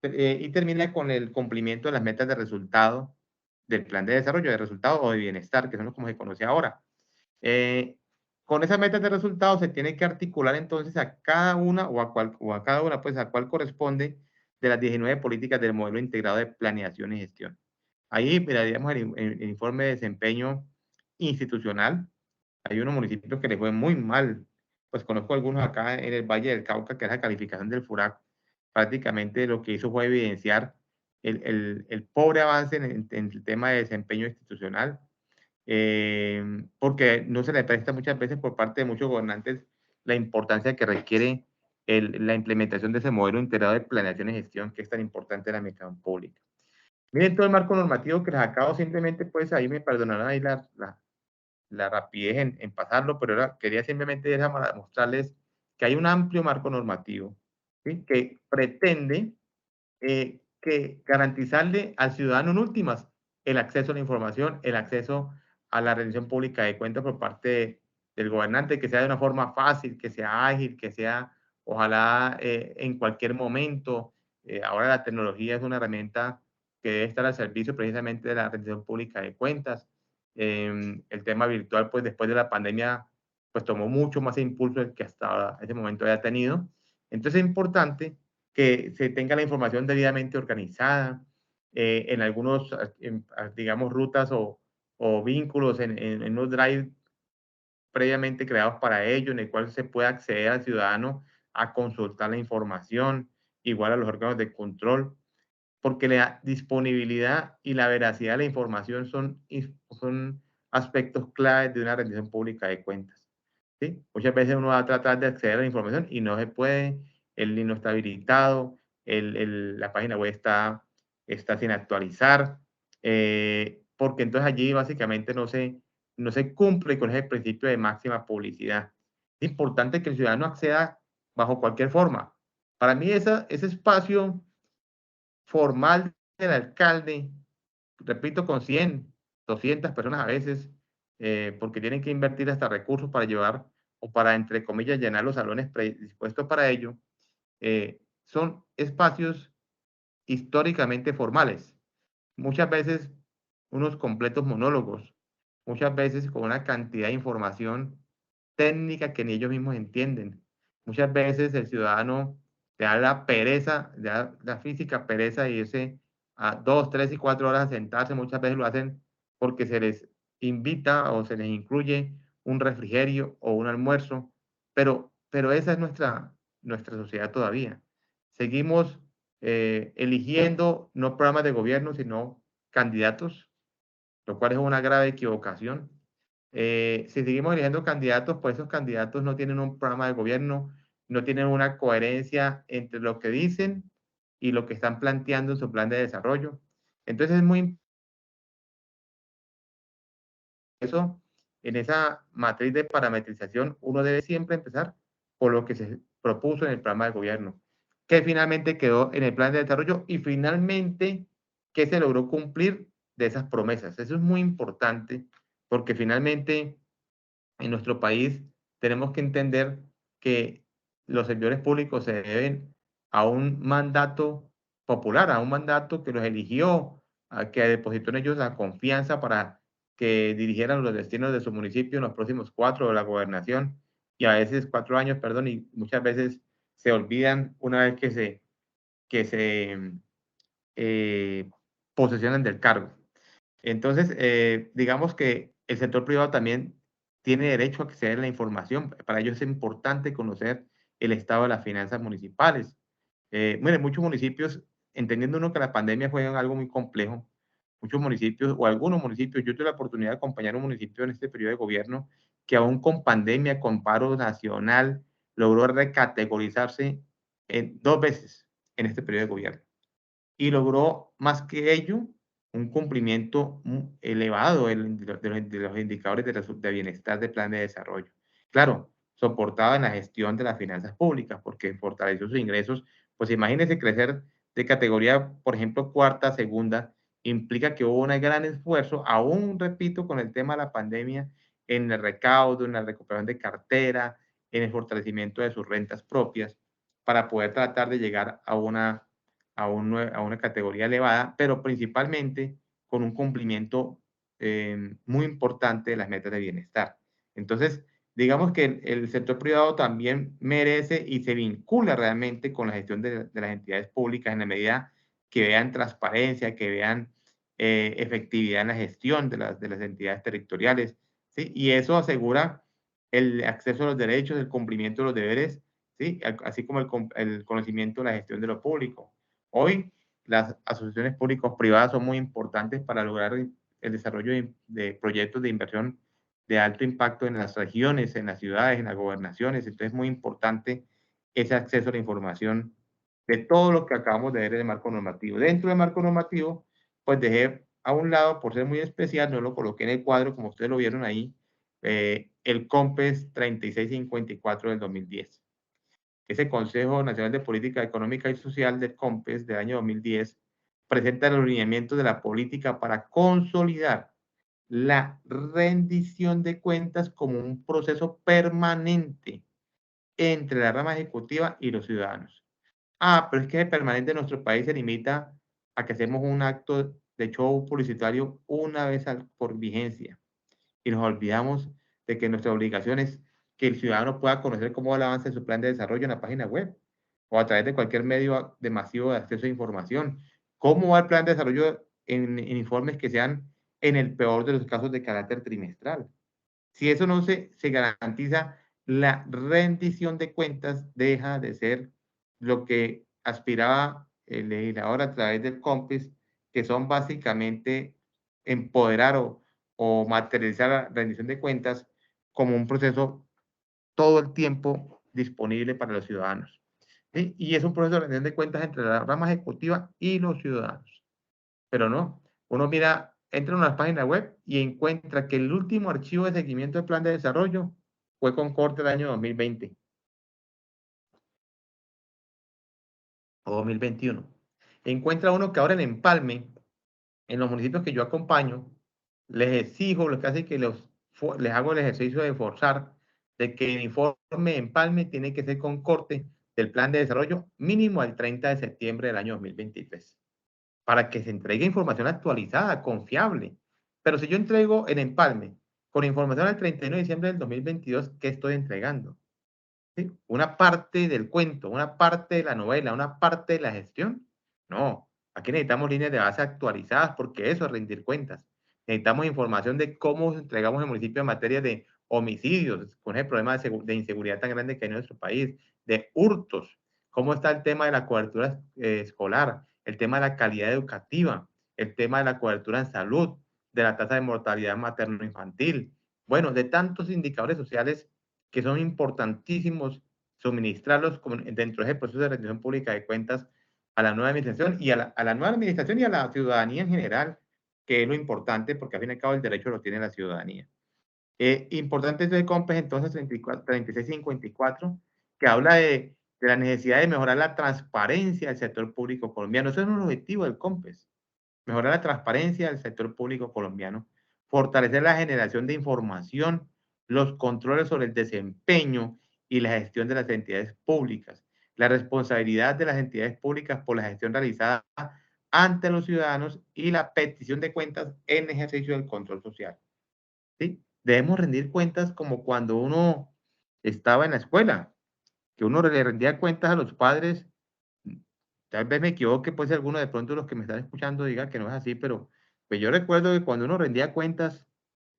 y termina con el cumplimiento de las metas de resultado del plan de desarrollo, de resultado o de bienestar, que son como se conoce ahora. Con esas metas de resultados se tiene que articular entonces a cada una o a cada una, pues a cuál corresponde de las 19 políticas del modelo integrado de planeación y gestión. Ahí miraríamos el informe de desempeño institucional. Hay unos municipios que les fue muy mal. Pues conozco algunos acá en el Valle del Cauca, que es la calificación del FURAC. Prácticamente lo que hizo fue evidenciar el pobre avance en el tema de desempeño institucional, porque no se le presta muchas veces por parte de muchos gobernantes la importancia que requiere la implementación de ese modelo integrado de planeación y gestión que es tan importante en la administración pública. Miren todo el marco normativo que les acabo, simplemente pues ahí me perdonarán ahí la rapidez en pasarlo, pero ahora quería simplemente mostrarles que hay un amplio marco normativo, ¿sí? Que pretende que garantizarle al ciudadano en últimas el acceso a la información, el acceso a la rendición pública de cuentas por parte del gobernante, que sea de una forma fácil, que sea ágil, que sea ojalá en cualquier momento. Ahora la tecnología es una herramienta que debe estar al servicio precisamente de la rendición pública de cuentas. El tema virtual, pues después de la pandemia, pues tomó mucho más impulso del que hasta ese momento había tenido. Entonces es importante que se tenga la información debidamente organizada, en algunos, digamos, rutas o vínculos en los drive previamente creados para ello, en el cual se puede acceder al ciudadano a consultar la información, igual a los órganos de control, porque la disponibilidad y la veracidad de la información son aspectos claves de una rendición pública de cuentas. ¿Sí? Muchas veces uno va a tratar de acceder a la información y no se puede, el link no está habilitado, la página web está sin actualizar, porque entonces allí básicamente no se cumple con ese principio de máxima publicidad. Es importante que el ciudadano acceda bajo cualquier forma. Para mí ese espacio formal del alcalde, repito, con 100, 200 personas a veces, porque tienen que invertir hasta recursos para llevar o para, entre comillas, llenar los salones predispuestos para ello, son espacios históricamente formales. Muchas veces unos completos monólogos, muchas veces con una cantidad de información técnica que ni ellos mismos entienden. Muchas veces el ciudadano te da la pereza, le da la física pereza de irse a 2, 3 y 4 horas a sentarse. Muchas veces lo hacen porque se les invita o se les incluye un refrigerio o un almuerzo, pero esa es nuestra sociedad todavía. Seguimos eligiendo no programas de gobierno, sino candidatos, lo cual es una grave equivocación. Si seguimos eligiendo candidatos, pues esos candidatos no tienen un programa de gobierno, no tienen una coherencia entre lo que dicen y lo que están planteando en su plan de desarrollo. Entonces es muy eso, en esa matriz de parametrización, uno debe siempre empezar por lo que se propuso en el programa de gobierno, que finalmente quedó en el plan de desarrollo y finalmente que se logró cumplir de esas promesas. Eso es muy importante porque finalmente en nuestro país tenemos que entender que los servidores públicos se deben a un mandato popular, a un mandato que los eligió, a que depositó en ellos la confianza para que dirigieran los destinos de su municipio en los próximos 4 de la gobernación, y a veces 4 años, perdón, y muchas veces se olvidan una vez que se posesionan del cargo. Entonces, digamos que el sector privado también tiene derecho a acceder a la información. Para ello es importante conocer el estado de las finanzas municipales. Miren, muchos municipios, entendiendo uno que la pandemia fue algo muy complejo, muchos municipios o algunos municipios, yo tuve la oportunidad de acompañar a un municipio en este periodo de gobierno que aún con pandemia, con paro nacional, logró recategorizarse en 2 veces en este periodo de gobierno y logró más que ello un cumplimiento elevado de los indicadores de bienestar de plan de desarrollo. Claro, soportado en la gestión de las finanzas públicas porque fortaleció sus ingresos. Pues imagínense crecer de categoría, por ejemplo, cuarta, segunda, implica que hubo un gran esfuerzo, aún repito, con el tema de la pandemia, en el recaudo, en la recuperación de cartera, en el fortalecimiento de sus rentas propias, para poder tratar de llegar a una categoría elevada, pero principalmente con un cumplimiento muy importante de las metas de bienestar. Entonces, digamos que el sector privado también merece y se vincula realmente con la gestión de las entidades públicas en la medida que vean transparencia, que vean efectividad en la gestión de las entidades territoriales, ¿sí? Y eso asegura el acceso a los derechos, el cumplimiento de los deberes, ¿sí? Así como el conocimiento de la gestión de lo público. Hoy, las asociaciones públicos-privadas son muy importantes para lograr el desarrollo de proyectos de inversión de alto impacto en las regiones, en las ciudades, en las gobernaciones. Entonces es muy importante ese acceso a la información de todo lo que acabamos de ver en el marco normativo. Dentro del marco normativo, pues dejé a un lado, por ser muy especial, no lo coloqué en el cuadro, como ustedes lo vieron ahí, el COMPES 3654 del 2010. Ese Consejo Nacional de Política Económica y Social del COMPES del año 2010 presenta los lineamientos de la política para consolidar la rendición de cuentas como un proceso permanente entre la rama ejecutiva y los ciudadanos. Pero es que el permanente en nuestro país se limita a que hacemos un acto de show publicitario una vez por vigencia y nos olvidamos de que nuestra obligación es que el ciudadano pueda conocer cómo va el avance de su plan de desarrollo en la página web o a través de cualquier medio de masivo de acceso a información. ¿Cómo va el plan de desarrollo en informes que sean, en el peor de los casos, de carácter trimestral? Si eso no se garantiza, la rendición de cuentas deja de ser lo que aspiraba el legislador a través del COMPES, que son básicamente empoderar o materializar la rendición de cuentas como un proceso todo el tiempo disponible para los ciudadanos. ¿Sí? Y es un proceso de rendición de cuentas entre la rama ejecutiva y los ciudadanos. Pero no, uno mira, entra en una página web y encuentra que el último archivo de seguimiento del plan de desarrollo fue con corte del año 2020 o 2021. Encuentra uno que ahora en Empalme, en los municipios que yo acompaño, les exijo, lo que hace que les hago el ejercicio de forzar de que el informe Empalme tiene que ser con corte del plan de desarrollo mínimo al 30 de septiembre del año 2023, para que se entregue información actualizada, confiable. Pero si yo entrego en Empalme con información al 31 de diciembre del 2022, ¿qué estoy entregando? ¿Sí? Una parte del cuento, una parte de la novela, una parte de la gestión. No, aquí necesitamos líneas de base actualizadas porque eso es rendir cuentas. Necesitamos información de cómo entregamos el municipio en materia de homicidios, con el problema de inseguridad tan grande que hay en nuestro país, de hurtos, cómo está el tema de la cobertura escolar, el tema de la calidad educativa, el tema de la cobertura en salud, de la tasa de mortalidad materno-infantil. Bueno, de tantos indicadores sociales que son importantísimos suministrarlos dentro de ese proceso de rendición pública de cuentas a la nueva administración y a la nueva administración y a la ciudadanía en general, que es lo importante, porque al fin y al cabo el derecho lo tiene la ciudadanía. Importante es el COMPES entonces 3654, que habla de la necesidad de mejorar la transparencia del sector público colombiano. Eso es un objetivo del COMPES, mejorar la transparencia del sector público colombiano, fortalecer la generación de información, los controles sobre el desempeño y la gestión de las entidades públicas, la responsabilidad de las entidades públicas por la gestión realizada ante los ciudadanos y la petición de cuentas en ejercicio del control social. ¿Sí? Debemos rendir cuentas como cuando uno estaba en la escuela, que uno le rendía cuentas a los padres. Tal vez me equivoque, pues alguno de pronto de los que me están escuchando diga que no es así, pero pues yo recuerdo que cuando uno rendía cuentas,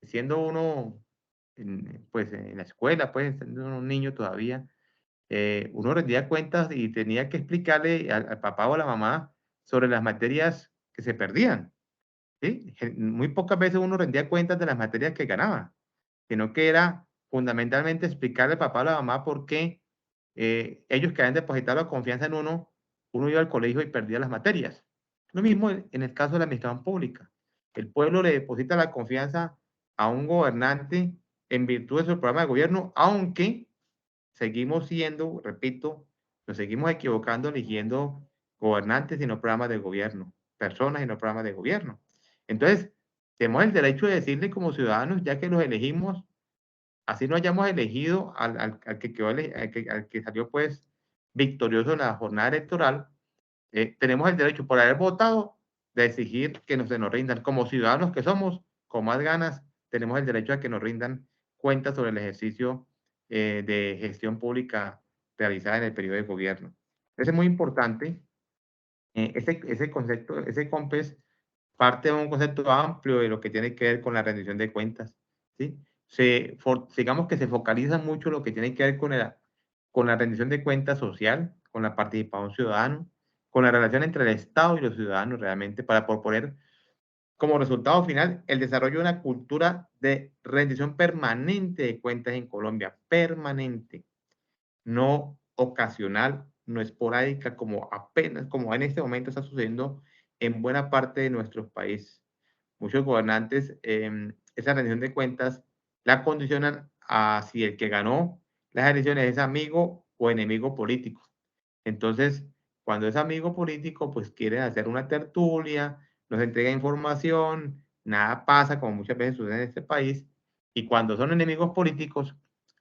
siendo uno pues en la escuela, pues siendo uno un niño todavía, uno rendía cuentas y tenía que explicarle al papá o a la mamá sobre las materias que se perdían, ¿sí? Muy pocas veces uno rendía cuentas de las materias que ganaba, sino que era fundamentalmente explicarle al papá o a la mamá por qué ellos que habían depositado la confianza en uno iba al colegio y perdía las materias. Lo mismo en el caso de la administración pública. El pueblo le deposita la confianza a un gobernante en virtud de su programa de gobierno, aunque seguimos siendo, repito, nos seguimos equivocando eligiendo gobernantes y no programas de gobierno, personas y no programas de gobierno. Entonces, tenemos el derecho de decirle como ciudadanos, ya que los elegimos, así no hayamos elegido al que quedó, al que salió pues victorioso en la jornada electoral, tenemos el derecho por haber votado de exigir que se nos rindan. Como ciudadanos que somos, con más ganas, tenemos el derecho a que nos rindan cuentas sobre el ejercicio de gestión pública realizada en el periodo de gobierno. Entonces es muy importante ese concepto, ese COMPES parte de un concepto amplio de lo que tiene que ver con la rendición de cuentas, ¿sí? Digamos que se focaliza mucho lo que tiene que ver con la rendición de cuentas social, con la participación ciudadana, con la relación entre el Estado y los ciudadanos realmente, para proponer como resultado final el desarrollo de una cultura de rendición permanente de cuentas en Colombia, permanente, no ocasional, no esporádica, como apenas, como en este momento está sucediendo en buena parte de nuestros países. Muchos gobernantes esa rendición de cuentas la condicionan a si el que ganó las elecciones es amigo o enemigo político. Entonces, cuando es amigo político, pues quieren hacer una tertulia, nos entrega información, nada pasa, como muchas veces sucede en este país, y cuando son enemigos políticos,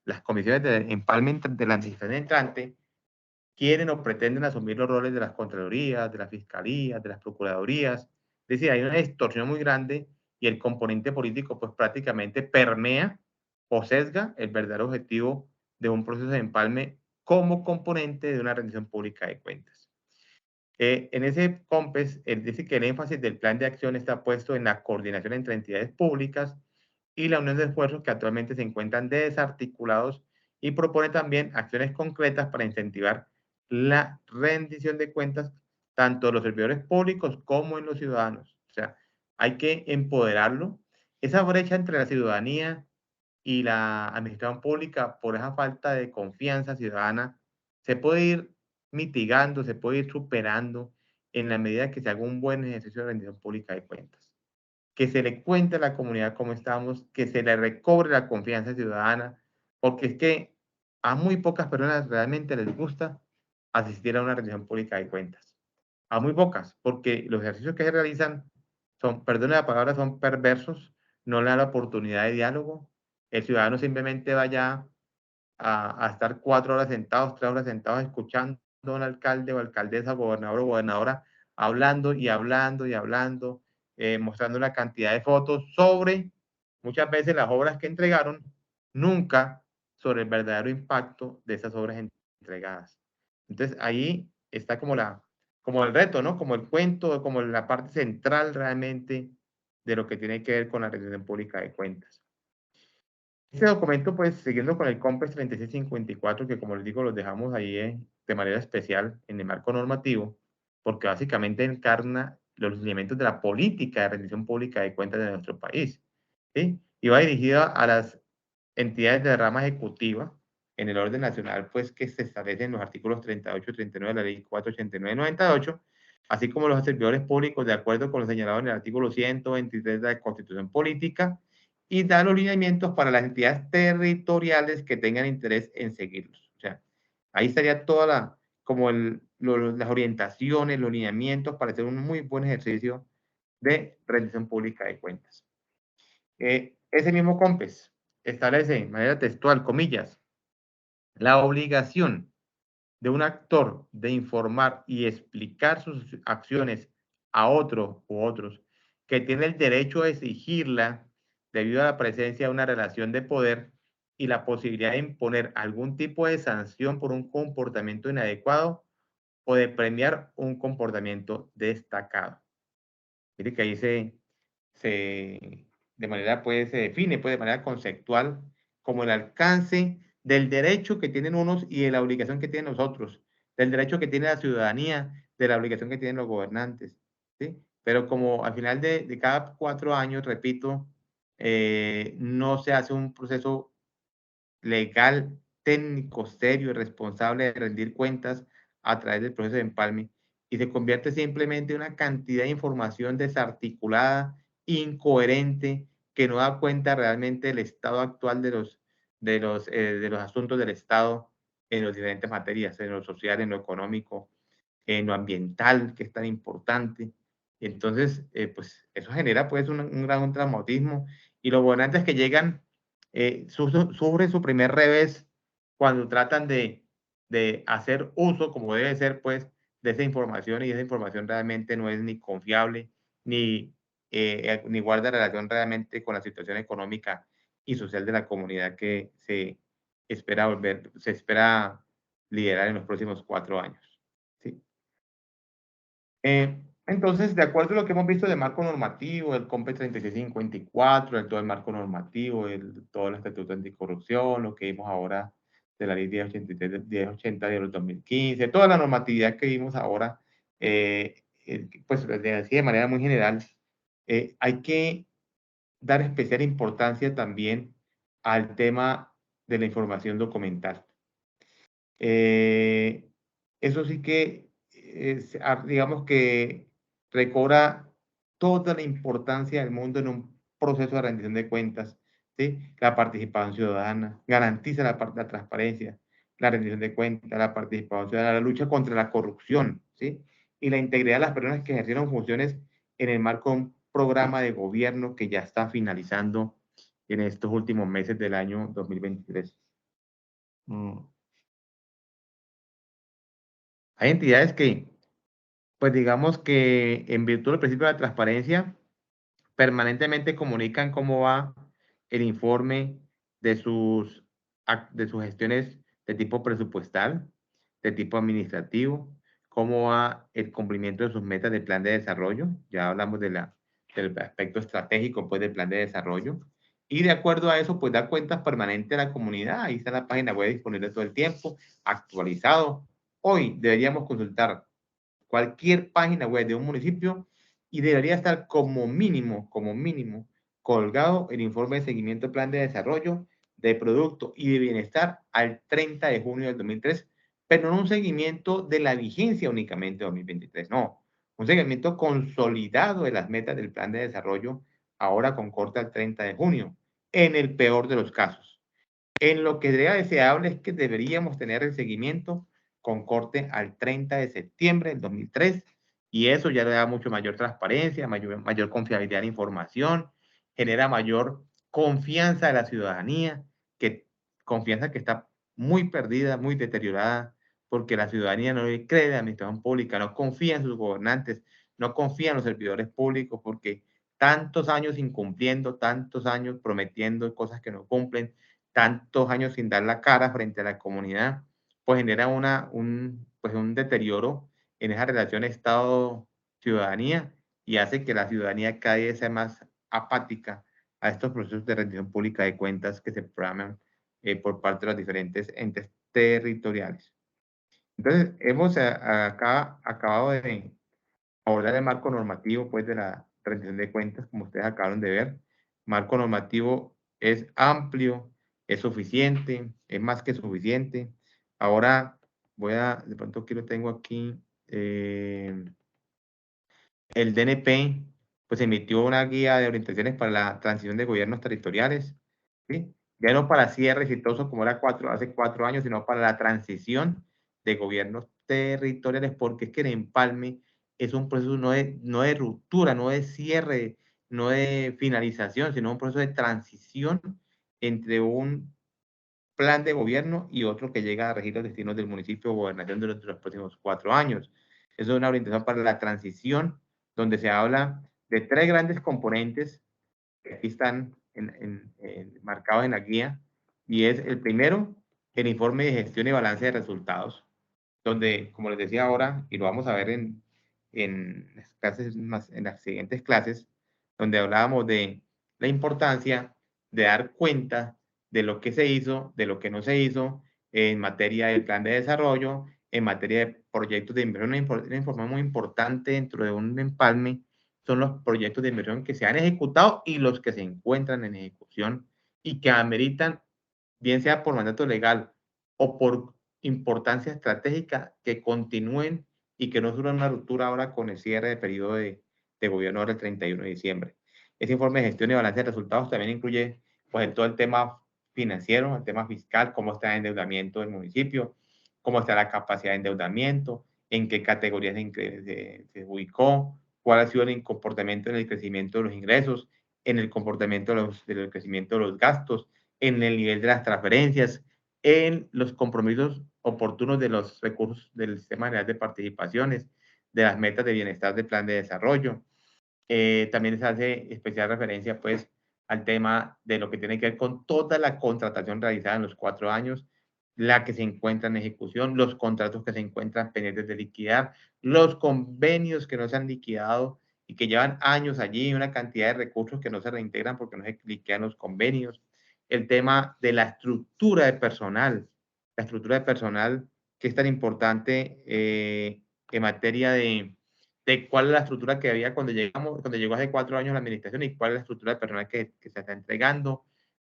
las comisiones de empalme de la administración entrante quieren o pretenden asumir los roles de las contralorías, de las fiscalías, de las procuradurías. Es decir, hay una distorsión muy grande y el componente político pues prácticamente permea o sesga el verdadero objetivo de un proceso de empalme como componente de una rendición pública de cuentas. En ese COMPES, él dice que el énfasis del plan de acción está puesto en la coordinación entre entidades públicas y la unión de esfuerzos que actualmente se encuentran desarticulados y propone también acciones concretas para incentivar la rendición de cuentas tanto en los servidores públicos como en los ciudadanos. O sea, hay que empoderarlo. Esa brecha entre la ciudadanía y la administración pública por esa falta de confianza ciudadana se puede ir mitigando, se puede ir superando en la medida que se haga un buen ejercicio de rendición pública de cuentas. Que se le cuente a la comunidad cómo estamos, que se le recobre la confianza ciudadana, porque es que a muy pocas personas realmente les gusta asistir a una rendición pública de cuentas. A muy pocas, porque los ejercicios que se realizan son, perdone la palabra, son perversos, no le dan la oportunidad de diálogo. El ciudadano simplemente vaya a estar 4 horas sentados, 3 horas sentados, escuchando a un alcalde o alcaldesa, gobernador o gobernadora, hablando y hablando y hablando, mostrando una cantidad de fotos sobre, muchas veces, las obras que entregaron, nunca sobre el verdadero impacto de esas obras entregadas. Entonces, ahí está como el reto, ¿no? Como el cuento, como la parte central realmente de lo que tiene que ver con la rendición pública de cuentas. Este documento, pues, siguiendo con el COMPES 3654, que como les digo, los dejamos ahí de manera especial en el marco normativo, porque básicamente encarna los elementos de la política de rendición pública de cuentas de nuestro país, ¿sí? Y va dirigida a las entidades de rama ejecutiva en el orden nacional, pues, que se establecen en los artículos 38 y 39 de la Ley 489/98, así como los servidores públicos, de acuerdo con lo señalado en el artículo 123 de la Constitución Política, y da los lineamientos para las entidades territoriales que tengan interés en seguirlos. O sea, ahí estaría toda las orientaciones, los lineamientos para hacer un muy buen ejercicio de rendición pública de cuentas. Ese mismo COMPES establece de manera textual, comillas, la obligación de un actor de informar y explicar sus acciones a otro u otros que tiene el derecho a exigirla debido a la presencia de una relación de poder y la posibilidad de imponer algún tipo de sanción por un comportamiento inadecuado o de premiar un comportamiento destacado. Mire que ahí de manera, pues, se define, pues, de manera conceptual como el alcance del derecho que tienen unos y de la obligación que tienen los otros, del derecho que tiene la ciudadanía, de la obligación que tienen los gobernantes, ¿sí? Pero como al final de cada 4 años, repito, no se hace un proceso legal, técnico, serio y responsable de rendir cuentas a través del proceso de empalme y se convierte simplemente en una cantidad de información desarticulada, incoherente, que no da cuenta realmente del estado actual de los asuntos del Estado en las diferentes materias, en lo social, en lo económico, en lo ambiental, que es tan importante. Entonces, pues eso genera pues un gran traumatismo y los gobernantes que llegan sufren su primer revés cuando tratan de hacer uso, como debe ser, pues, de esa información y esa información realmente no es ni confiable ni guarda relación realmente con la situación económica y social de la comunidad que se espera liderar en los próximos 4 años. ¿Sí? Entonces, de acuerdo a lo que hemos visto de marco normativo, el COMPE 3654, todo el marco normativo, todo el Estatuto Anticorrupción, lo que vimos ahora de la Ley 1080 de los 2015, toda la normatividad que vimos ahora, pues así de manera muy general, hay que dar especial importancia también al tema de la información documental. Eso sí que, digamos que recobra toda la importancia del mundo en un proceso de rendición de cuentas, ¿sí? La participación ciudadana, garantiza la transparencia, la rendición de cuentas, la participación ciudadana, la lucha contra la corrupción, ¿sí? Y la integridad de las personas que ejercieron funciones en el marco de un programa de gobierno que ya está finalizando en estos últimos meses del año 2023. Hay entidades que, pues digamos que en virtud del principio de la transparencia, permanentemente comunican cómo va el informe de sus gestiones de tipo presupuestal, de tipo administrativo, cómo va el cumplimiento de sus metas del plan de desarrollo. Ya hablamos del aspecto estratégico pues, del plan de desarrollo. Y de acuerdo a eso, pues da cuentas permanente a la comunidad. Ahí está la página web disponible todo el tiempo, actualizado. Hoy deberíamos consultar cualquier página web de un municipio y debería estar como mínimo, colgado el informe de seguimiento plan de desarrollo de producto y de bienestar al 30 de junio del 2003, pero no un seguimiento de la vigencia únicamente de 2023, no, un seguimiento consolidado de las metas del plan de desarrollo ahora con corte al 30 de junio, en el peor de los casos. En lo que sería deseable es que deberíamos tener el seguimiento con corte al 30 de septiembre del 2003 y eso ya le da mucho mayor transparencia, mayor confiabilidad de la información, genera mayor confianza de la ciudadanía, confianza que está muy perdida, muy deteriorada, porque la ciudadanía no le cree a la administración pública, no confía en sus gobernantes, no confía en los servidores públicos, porque tantos años incumpliendo, tantos años prometiendo cosas que no cumplen, tantos años sin dar la cara frente a la comunidad, pues genera pues un deterioro en esa relación Estado-ciudadanía y hace que la ciudadanía cada vez sea más apática a estos procesos de rendición pública de cuentas que se programan por parte de los diferentes entes territoriales. Entonces, hemos acá acabado de abordar el marco normativo pues, de la rendición de cuentas, como ustedes acabaron de ver. Marco normativo es amplio, es suficiente, es más que suficiente. Ahora de pronto aquí lo tengo aquí, el DNP pues emitió una guía de orientaciones para la transición de gobiernos territoriales, ¿sí? Ya no para cierre exitoso como era hace 4 años, sino para la transición de gobiernos territoriales, porque es que el empalme es un proceso no de ruptura, no de cierre, no de finalización, sino un proceso de transición entre un plan de gobierno y otro que llega a regir los destinos del municipio o gobernación durante los próximos 4 años. Eso es una orientación para la transición, donde se habla de 3 grandes componentes que aquí están marcados en la guía, y es el primero, el informe de gestión y balance de resultados, donde, como les decía ahora, y lo vamos a ver en las clases en las siguientes clases, donde hablábamos de la importancia de dar cuenta de lo que se hizo, de lo que no se hizo en materia del plan de desarrollo, en materia de proyectos de inversión. Una información muy importante dentro de un empalme son los proyectos de inversión que se han ejecutado y los que se encuentran en ejecución y que ameritan, bien sea por mandato legal o por importancia estratégica, que continúen y que no sufran una ruptura ahora con el cierre de periodo de gobierno ahora el 31 de diciembre. Ese informe de gestión y balance de resultados también incluye pues, todo el tema financiero, el tema fiscal, cómo está el endeudamiento del municipio, cómo está la capacidad de endeudamiento, en qué categorías se ubicó, cuál ha sido el comportamiento en el crecimiento de los ingresos, en el comportamiento del crecimiento de los gastos, en el nivel de las transferencias, en los compromisos oportunos de los recursos del Sistema General de Participaciones, de las metas de bienestar del plan de desarrollo. También se hace especial referencia pues, al tema de lo que tiene que ver con toda la contratación realizada en los 4 años, la que se encuentra en ejecución, los contratos que se encuentran pendientes de liquidar, los convenios que no se han liquidado y que llevan años allí, una cantidad de recursos que no se reintegran porque no se liquidan los convenios, el tema de la estructura de personal, que es tan importante en materia de cuál es la estructura que había cuando llegó hace 4 años la administración y cuál es la estructura de personal que se está entregando,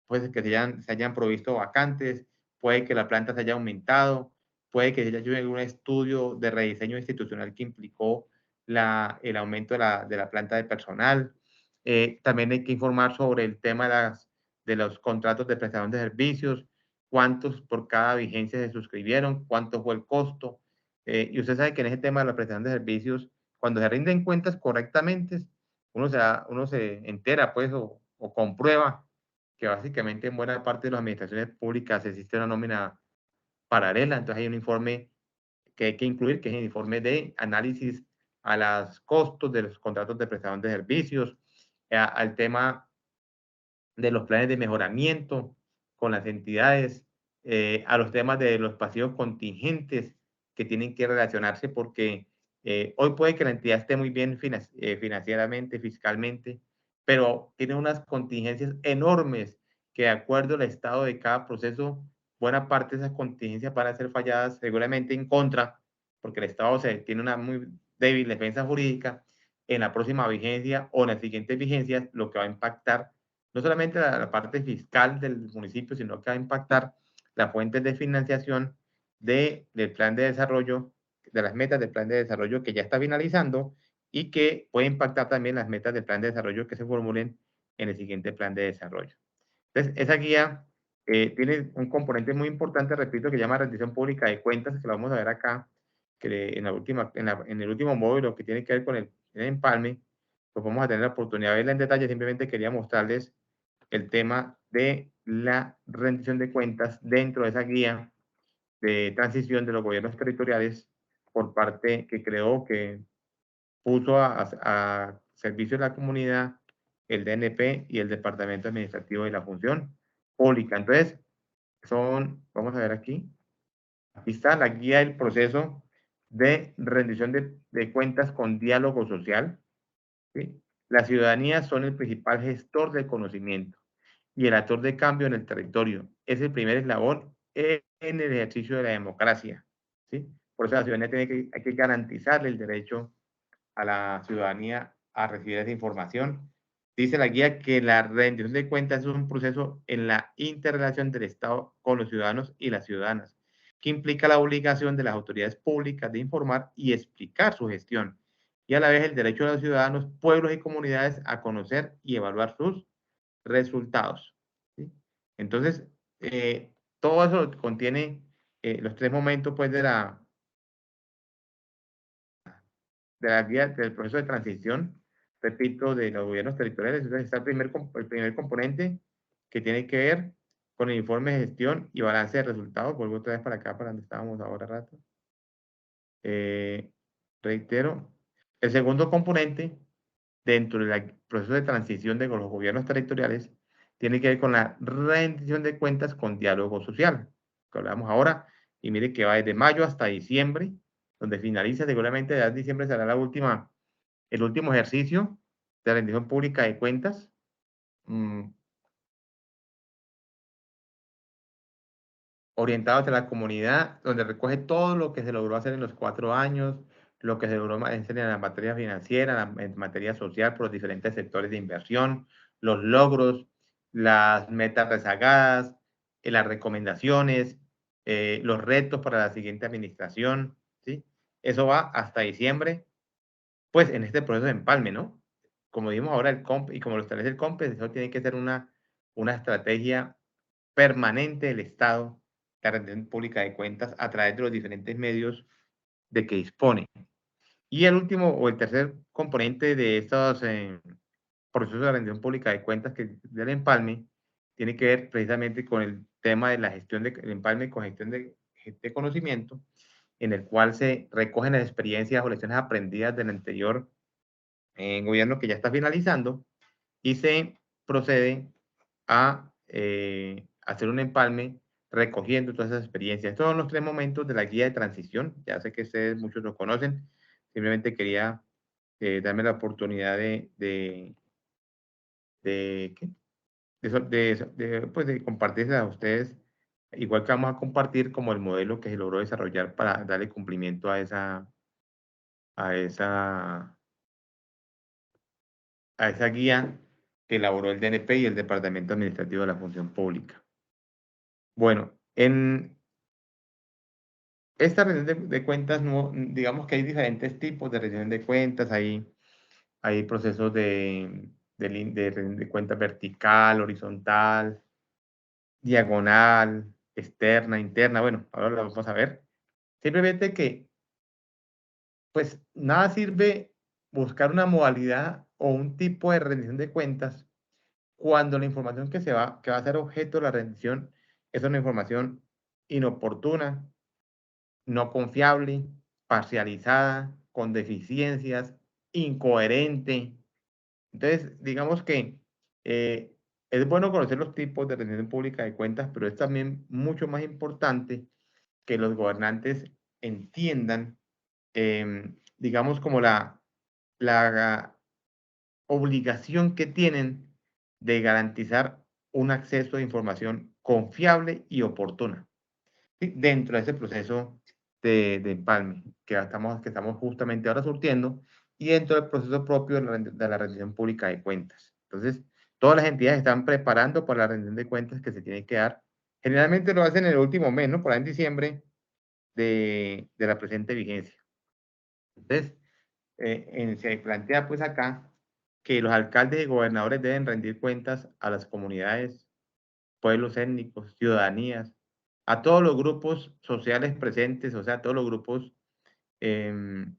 pues que se hayan provisto vacantes, puede que la planta se haya aumentado, puede que se haya hecho algún estudio de rediseño institucional que implicó el aumento de la planta de personal. También hay que informar sobre el tema de los contratos de prestación de servicios, cuántos por cada vigencia se suscribieron, cuánto fue el costo. Y usted sabe que en ese tema de la prestación de servicios, cuando se rinden cuentas correctamente, uno se entera pues o comprueba que básicamente en buena parte de las administraciones públicas existe una nómina paralela, entonces hay un informe que hay que incluir, que es el informe de análisis a los costos de los contratos de prestación de servicios, al tema de los planes de mejoramiento con las entidades, a los temas de los pasivos contingentes que tienen que relacionarse porque hoy puede que la entidad esté muy bien financieramente, fiscalmente, pero tiene unas contingencias enormes que de acuerdo al estado de cada proceso, buena parte de esas contingencias van a ser falladas seguramente en contra, porque el Estado tiene una muy débil defensa jurídica en la próxima vigencia o en las siguientes vigencias, lo que va a impactar no solamente la parte fiscal del municipio, sino que va a impactar las fuentes de financiación del plan de desarrollo, de las metas del plan de desarrollo que ya está finalizando y que puede impactar también las metas del plan de desarrollo que se formulen en el siguiente plan de desarrollo. Entonces, esa guía tiene un componente muy importante, repito, que se llama rendición pública de cuentas, que lo vamos a ver acá, que en el último módulo que tiene que ver con el empalme, pues vamos a tener la oportunidad de verla en detalle. Simplemente quería mostrarles el tema de la rendición de cuentas dentro de esa guía de transición de los gobiernos territoriales por parte que puso a servicio de la comunidad el DNP y el Departamento Administrativo de la Función Pública. Entonces, vamos a ver aquí está la guía del proceso de rendición de cuentas con diálogo social. ¿Sí? La ciudadanía son el principal gestor del conocimiento y el actor de cambio en el territorio. Es el primer eslabón en el ejercicio de la democracia. ¿Sí? Por eso la ciudadanía hay que garantizarle el derecho a la ciudadanía a recibir esa información. Dice la guía que la rendición de cuentas es un proceso en la interrelación del Estado con los ciudadanos y las ciudadanas, que implica la obligación de las autoridades públicas de informar y explicar su gestión, y a la vez el derecho de los ciudadanos, pueblos y comunidades a conocer y evaluar sus resultados. ¿Sí? Entonces, todo eso contiene los 3 momentos pues, de la guía del proceso de transición, repito, de los gobiernos territoriales. Entonces está el primer componente que tiene que ver con el informe de gestión y balance de resultados. Vuelvo otra vez para acá, para donde estábamos ahora rato. Reitero, el segundo componente dentro del proceso de transición de los gobiernos territoriales tiene que ver con la rendición de cuentas con diálogo social, que hablamos ahora, y mire que va desde mayo hasta diciembre, donde finaliza seguramente de diciembre será el último ejercicio de rendición pública de cuentas. Orientado hacia la comunidad, donde recoge todo lo que se logró hacer en los 4 años, lo que se logró hacer en la materia financiera, en materia social por los diferentes sectores de inversión, los logros, las metas rezagadas, las recomendaciones, los retos para la siguiente administración, ¿sí? Eso va hasta diciembre, pues en este proceso de empalme, ¿no? Como dijimos ahora, el COMP, y como lo establece el COMP, eso tiene que ser una estrategia permanente del Estado, la rendición pública de cuentas, a través de los diferentes medios de que dispone. Y el último o el tercer componente de estos procesos de rendición pública de cuentas del empalme tiene que ver precisamente con el tema de la gestión del empalme con gestión de conocimiento, en el cual se recogen las experiencias o lecciones aprendidas del anterior gobierno que ya está finalizando y se procede a hacer un empalme recogiendo todas esas experiencias. Estos son los 3 momentos de la guía de transición. Ya sé que ustedes muchos lo conocen. Simplemente quería darme la oportunidad ¿qué? Pues de compartirles a ustedes, igual que vamos a compartir como el modelo que se logró desarrollar para darle cumplimiento a esa, a esa guía que elaboró el DNP y el Departamento Administrativo de la Función Pública. Bueno, en esta rendición de cuentas, no, digamos que hay diferentes tipos de rendición de cuentas, hay procesos de rendición de cuentas vertical, horizontal, diagonal, externa, interna. Bueno, ahora lo vamos a ver. Simplemente que, pues, nada sirve buscar una modalidad o un tipo de rendición de cuentas cuando la información que va a ser objeto de la rendición es una información inoportuna, no confiable, parcializada, con deficiencias, incoherente. Entonces, digamos que es bueno conocer los tipos de rendición pública de cuentas, pero es también mucho más importante que los gobernantes entiendan, digamos, como la obligación que tienen de garantizar un acceso a información confiable y oportuna, ¿sí? Dentro de ese proceso de empalme que estamos justamente ahora surtiendo y dentro del proceso propio de la rendición pública de cuentas. Entonces, todas las entidades están preparando para la rendición de cuentas que se tiene que dar. Generalmente lo hacen en el último mes, ¿no? Por ahí en diciembre de la presente vigencia. Entonces, se plantea pues acá que los alcaldes y gobernadores deben rendir cuentas a las comunidades, pueblos étnicos, ciudadanías, a todos los grupos sociales presentes, o sea, a todos los grupos em,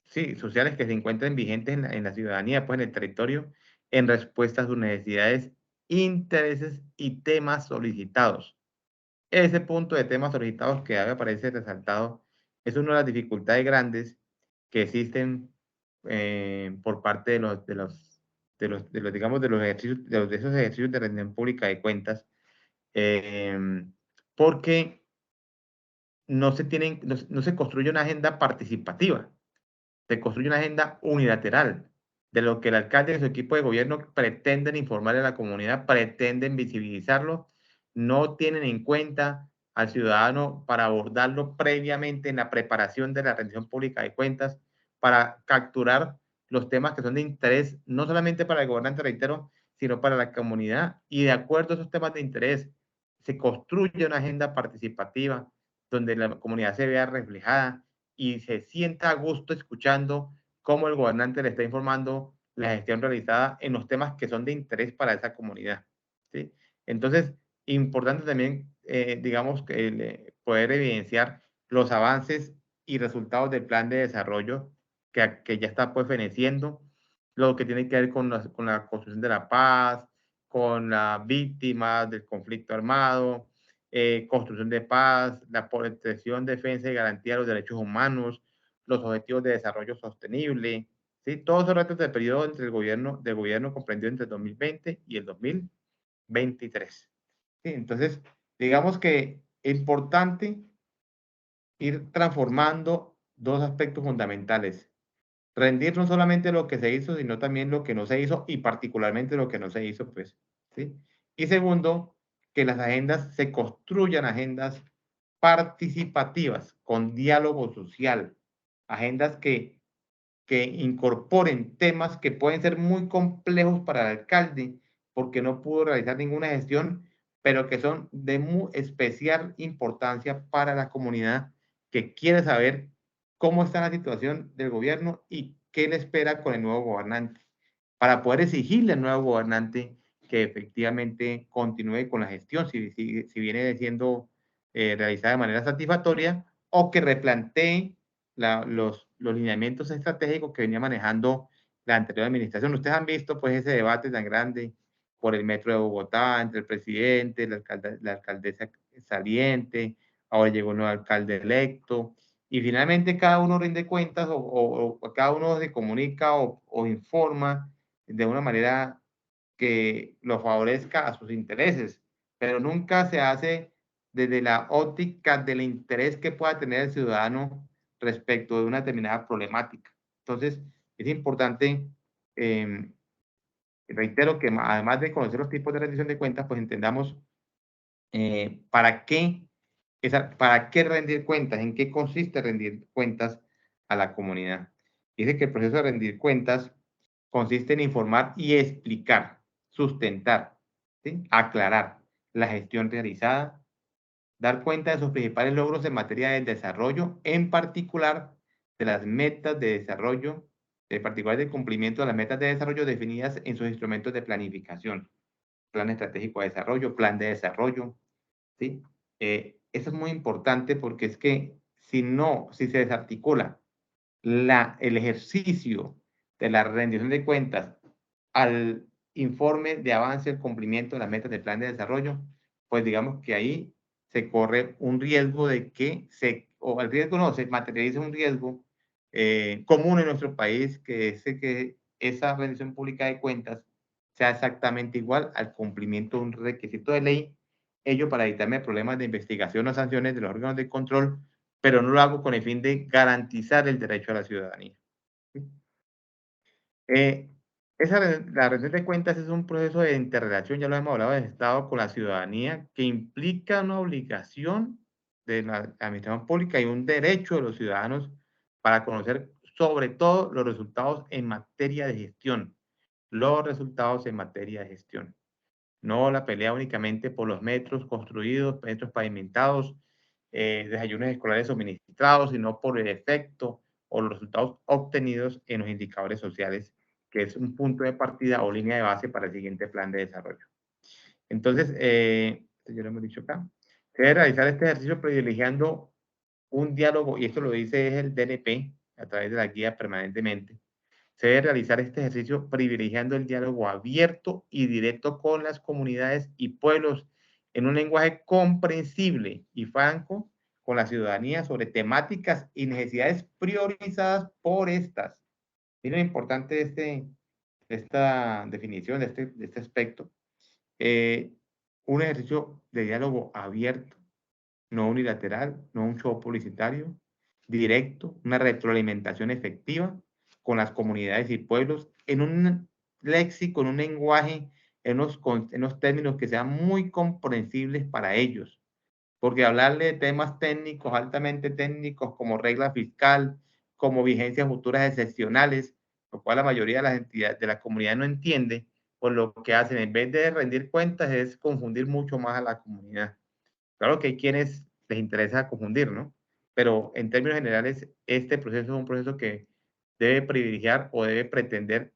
sí, sociales que se encuentren vigentes en la ciudadanía, pues en el territorio, en respuesta a sus necesidades, intereses y temas solicitados. Ese punto de temas solicitados que me parece resaltado es una de las dificultades grandes que existen por parte digamos, de los ejercicios, de esos ejercicios de rendición pública de cuentas, porque no se construye una agenda participativa, se construye una agenda unilateral de lo que el alcalde y su equipo de gobierno pretenden informar a la comunidad, pretenden visibilizarlo, no tienen en cuenta al ciudadano para abordarlo previamente en la preparación de la rendición pública de cuentas, para capturar los temas que son de interés, no solamente para el gobernante, reitero, sino para la comunidad, y de acuerdo a esos temas de interés, se construye una agenda participativa donde la comunidad se vea reflejada y se sienta a gusto escuchando cómo el gobernante le está informando la gestión realizada en los temas que son de interés para esa comunidad, ¿sí? Entonces, importante también, digamos, poder evidenciar los avances y resultados del plan de desarrollo que ya está pues feneciendo, lo que tiene que ver con la construcción de la paz, con las víctimas del conflicto armado, construcción de paz, la protección, defensa y garantía de los derechos humanos, los objetivos de desarrollo sostenible, ¿sí? Todos esos retos del periodo entre del gobierno comprendido entre el 2020 y el 2023. ¿Sí? Entonces, digamos que es importante ir transformando dos aspectos fundamentales. Rendir no solamente lo que se hizo, sino también lo que no se hizo y particularmente lo que no se hizo, pues, ¿sí? Y segundo, que las agendas se construyan agendas participativas, con diálogo social, agendas que incorporen temas que pueden ser muy complejos para el alcalde, porque no pudo realizar ninguna gestión, pero que son de muy especial importancia para la comunidad que quiere saber cómo está la situación del gobierno y qué le espera con el nuevo gobernante, para poder exigirle al nuevo gobernante que efectivamente continúe con la gestión, si viene siendo realizada de manera satisfactoria, o que replantee los lineamientos estratégicos que venía manejando la anterior administración. Ustedes han visto pues ese debate tan grande por el metro de Bogotá entre el presidente, la alcaldesa saliente, ahora llegó un nuevo alcalde electo, y finalmente cada uno rinde cuentas o cada uno se comunica o informa de una manera que lo favorezca a sus intereses, pero nunca se hace desde la óptica del interés que pueda tener el ciudadano respecto de una determinada problemática. Entonces, es importante, reitero que además de conocer los tipos de rendición de cuentas, pues entendamos para qué rendir cuentas, en qué consiste rendir cuentas a la comunidad. Dice que el proceso de rendir cuentas consiste en informar y explicar, sustentar, ¿sí? Aclarar la gestión realizada, dar cuenta de sus principales logros en materia de desarrollo, en particular de las metas de desarrollo, en particular del cumplimiento de las metas de desarrollo definidas en sus instrumentos de planificación, plan estratégico de desarrollo, plan de desarrollo, ¿sí? Eso es muy importante porque es que si se desarticula el ejercicio de la rendición de cuentas al informe de avance del cumplimiento de las metas del plan de desarrollo, pues digamos que ahí se corre un riesgo de que o el riesgo no, se materializa un riesgo común en nuestro país, que es que esa rendición pública de cuentas sea exactamente igual al cumplimiento de un requisito de ley, ello para evitarme problemas de investigación o sanciones de los órganos de control, pero no lo hago con el fin de garantizar el derecho a la ciudadanía. Eh, la rendición de cuentas es un proceso de interrelación, ya lo hemos hablado, del Estado con la ciudadanía, que implica una obligación de la administración pública y un derecho de los ciudadanos para conocer sobre todo los resultados en materia de gestión. Los resultados en materia de gestión. No la pelea únicamente por los metros construidos, metros pavimentados, desayunos escolares suministrados, sino por el efecto o los resultados obtenidos en los indicadores sociales, que es un punto de partida o línea de base para el siguiente plan de desarrollo. Entonces, ya lo hemos dicho acá, se debe realizar este ejercicio privilegiando un diálogo, y esto lo dice es el DNP, a través de la guía permanentemente, se debe realizar este ejercicio privilegiando el diálogo abierto y directo con las comunidades y pueblos en un lenguaje comprensible y franco con la ciudadanía sobre temáticas y necesidades priorizadas por estas. Miren lo importante de esta definición, de este aspecto. Un ejercicio de diálogo abierto, no unilateral, no un show publicitario, directo, una retroalimentación efectiva con las comunidades y pueblos en un léxico, en un lenguaje, en unos términos que sean muy comprensibles para ellos. Porque hablarle de temas técnicos, altamente técnicos, como regla fiscal, como vigencias futuras excepcionales, lo cual la mayoría de las entidades de la comunidad no entiende, pues lo que hacen en vez de rendir cuentas es confundir mucho más a la comunidad. Claro que hay quienes les interesa confundir, ¿no? Pero en términos generales, este proceso es un proceso que debe privilegiar o debe pretender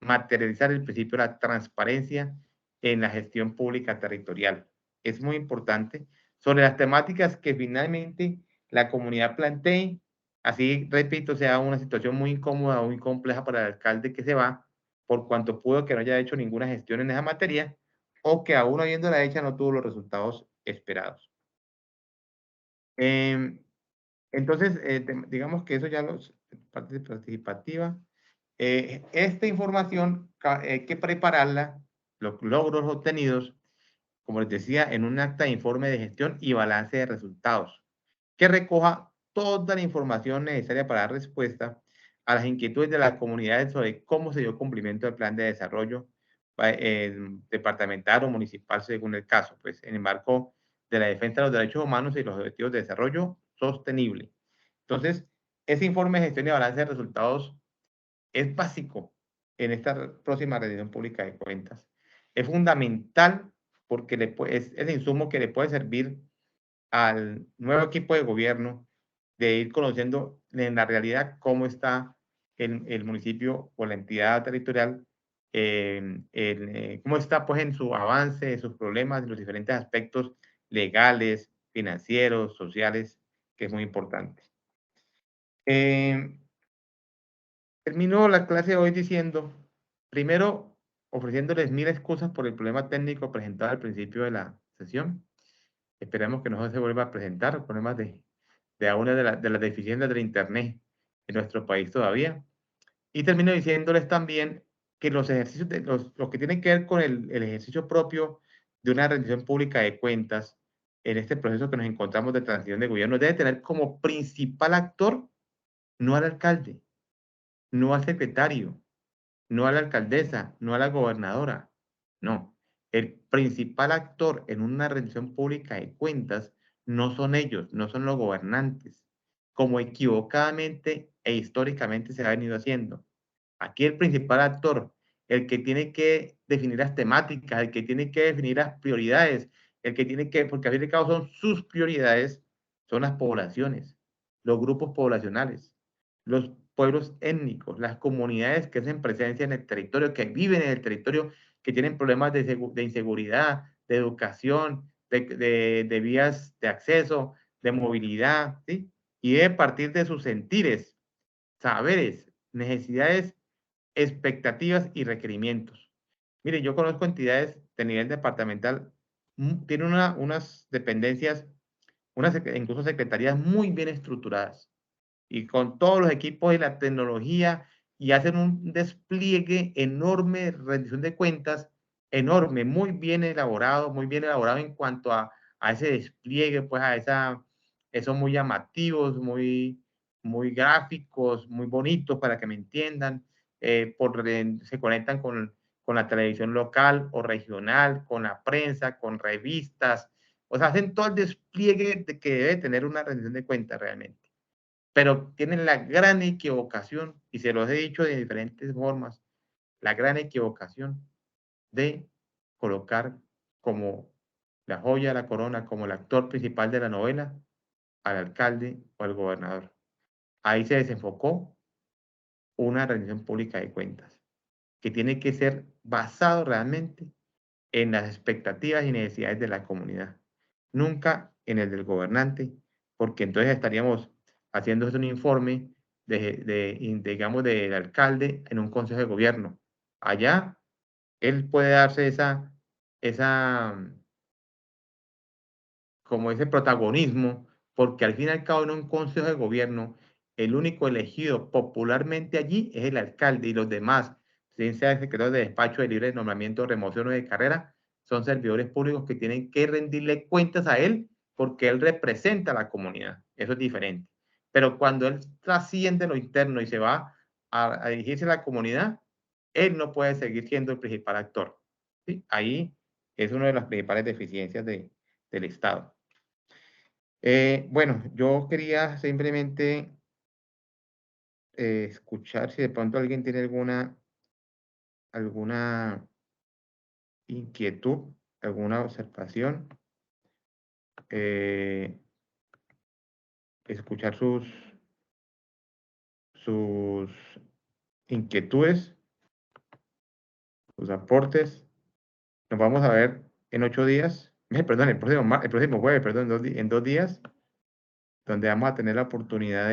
materializar el principio de la transparencia en la gestión pública territorial. Es muy importante sobre las temáticas que finalmente la comunidad plantee. Así, repito, sea una situación muy incómoda o muy compleja para el alcalde que se va, por cuanto pudo que no haya hecho ninguna gestión en esa materia, o que aún habiéndola hecha no tuvo los resultados esperados. Entonces, digamos que eso ya los parte participativa. Esta información hay que prepararla, los logros obtenidos, como les decía, en un acta de informe de gestión y balance de resultados, que recoja toda la información necesaria para dar respuesta a las inquietudes de las comunidades sobre cómo se dio cumplimiento del plan de desarrollo departamental o municipal, según el caso, pues en el marco de la defensa de los derechos humanos y los objetivos de desarrollo sostenible. Entonces, ese informe de gestión y balance de resultados es básico en esta próxima rendición pública de cuentas. Es fundamental porque es el insumo que le puede servir al nuevo equipo de gobierno de ir conociendo en la realidad cómo está el municipio o la entidad territorial, cómo está pues en su avance, en sus problemas, en los diferentes aspectos legales, financieros, sociales, que es muy importante. Termino la clase de hoy diciendo, primero, ofreciéndoles 1000 excusas por el problema técnico presentado al principio de la sesión. Esperemos que no se vuelva a presentar problemas de alguna de las deficiencias del Internet en nuestro país todavía. Y termino diciéndoles también que los ejercicios, lo que tienen que ver con el ejercicio propio de una rendición pública de cuentas en este proceso que nos encontramos de transición de gobierno, debe tener como principal actor no al alcalde, no al secretario, no a la alcaldesa, no a la gobernadora. No, el principal actor en una rendición pública de cuentas no son ellos, no son los gobernantes, como equivocadamente e históricamente se ha venido haciendo. Aquí el principal actor, el que tiene que definir las temáticas, el que tiene que definir las prioridades, el que tiene que, porque al fin y al cabo son sus prioridades, son las poblaciones, los grupos poblacionales, los pueblos étnicos, las comunidades que hacen presencia en el territorio, que viven en el territorio, que tienen problemas de inseguridad, de educación, de vías de acceso, de movilidad, ¿sí? Y debe partir de sus sentires, saberes, necesidades, expectativas y requerimientos. Mire, yo conozco entidades de nivel departamental, tienen unas dependencias, incluso secretarías muy bien estructuradas y con todos los equipos y la tecnología y hacen un despliegue enorme de rendición de cuentas, enorme, muy bien elaborado en cuanto a ese despliegue, pues esos muy llamativos, muy gráficos, muy bonitos para que me entiendan, se conectan con la televisión local o regional, con la prensa, con revistas, o sea, hacen todo el despliegue de que debe tener una rendición de cuentas realmente. Pero tienen la gran equivocación, y se los he dicho de diferentes formas, la gran equivocación de colocar como la joya de la corona, como el actor principal de la novela, al alcalde o al gobernador. Ahí se desenfocó una rendición pública de cuentas, que tiene que ser basado realmente en las expectativas y necesidades de la comunidad, nunca en el del gobernante, porque entonces estaríamos haciendo un informe digamos, del alcalde en un consejo de gobierno. Allá, él puede darse esa, como ese protagonismo, porque al fin y al cabo en un consejo de gobierno, el único elegido popularmente allí es el alcalde y los demás, bien sea el secretario de despacho de libre nombramiento, remoción o de carrera, son servidores públicos que tienen que rendirle cuentas a él porque él representa a la comunidad. Eso es diferente. Pero cuando él trasciende lo interno y se va a dirigirse a la comunidad, él no puede seguir siendo el principal actor. ¿Sí? Ahí es una de las principales deficiencias del Estado. Bueno, yo quería simplemente escuchar si de pronto alguien tiene alguna inquietud, alguna observación, escuchar sus inquietudes, sus aportes. Nos vamos a ver en 8 días, perdón, el próximo jueves, perdón, en 2 días, donde vamos a tener la oportunidad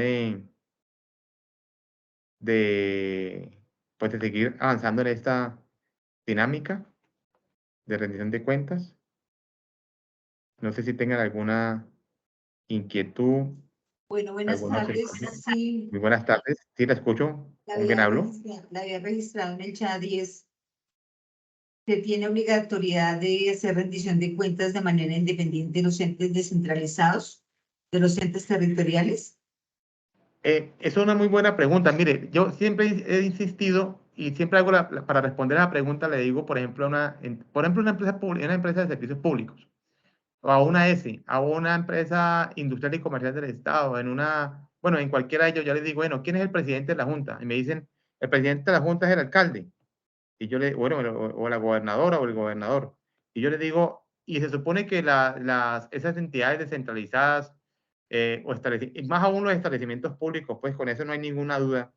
pues, de seguir avanzando en esta dinámica de rendición de cuentas. No sé si tengan alguna inquietud, Bueno, buenas alguna tardes. observación. Sí, Muy buenas tardes. Sí, la escucho. la ¿Con quién había hablo? registrado, la había registrado en el chat y se tiene obligatoriedad de hacer rendición de cuentas de manera independiente de los entes descentralizados, de los entes territoriales. Es una muy buena pregunta. Mire, yo siempre he insistido y siempre hago para responder a la pregunta le digo, por ejemplo, una empresa de servicios públicos, o a una ESI, a una empresa industrial y comercial del Estado, bueno, en cualquiera de ellos, ya les digo, bueno, ¿quién es el presidente de la Junta? Y me dicen, el presidente de la Junta es el alcalde. Y yo bueno, o la gobernadora o el gobernador. Y yo le digo, y se supone que esas entidades descentralizadas, y más aún los establecimientos públicos, pues con eso no hay ninguna duda,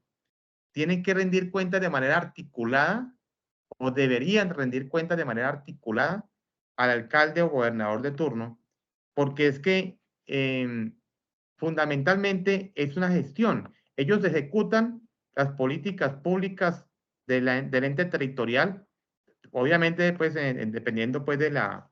tienen que rendir cuentas de manera articulada o deberían rendir cuentas de manera articulada al alcalde o gobernador de turno, porque es que fundamentalmente es una gestión. Ellos ejecutan las políticas públicas del ente territorial, obviamente, pues, dependiendo, pues, del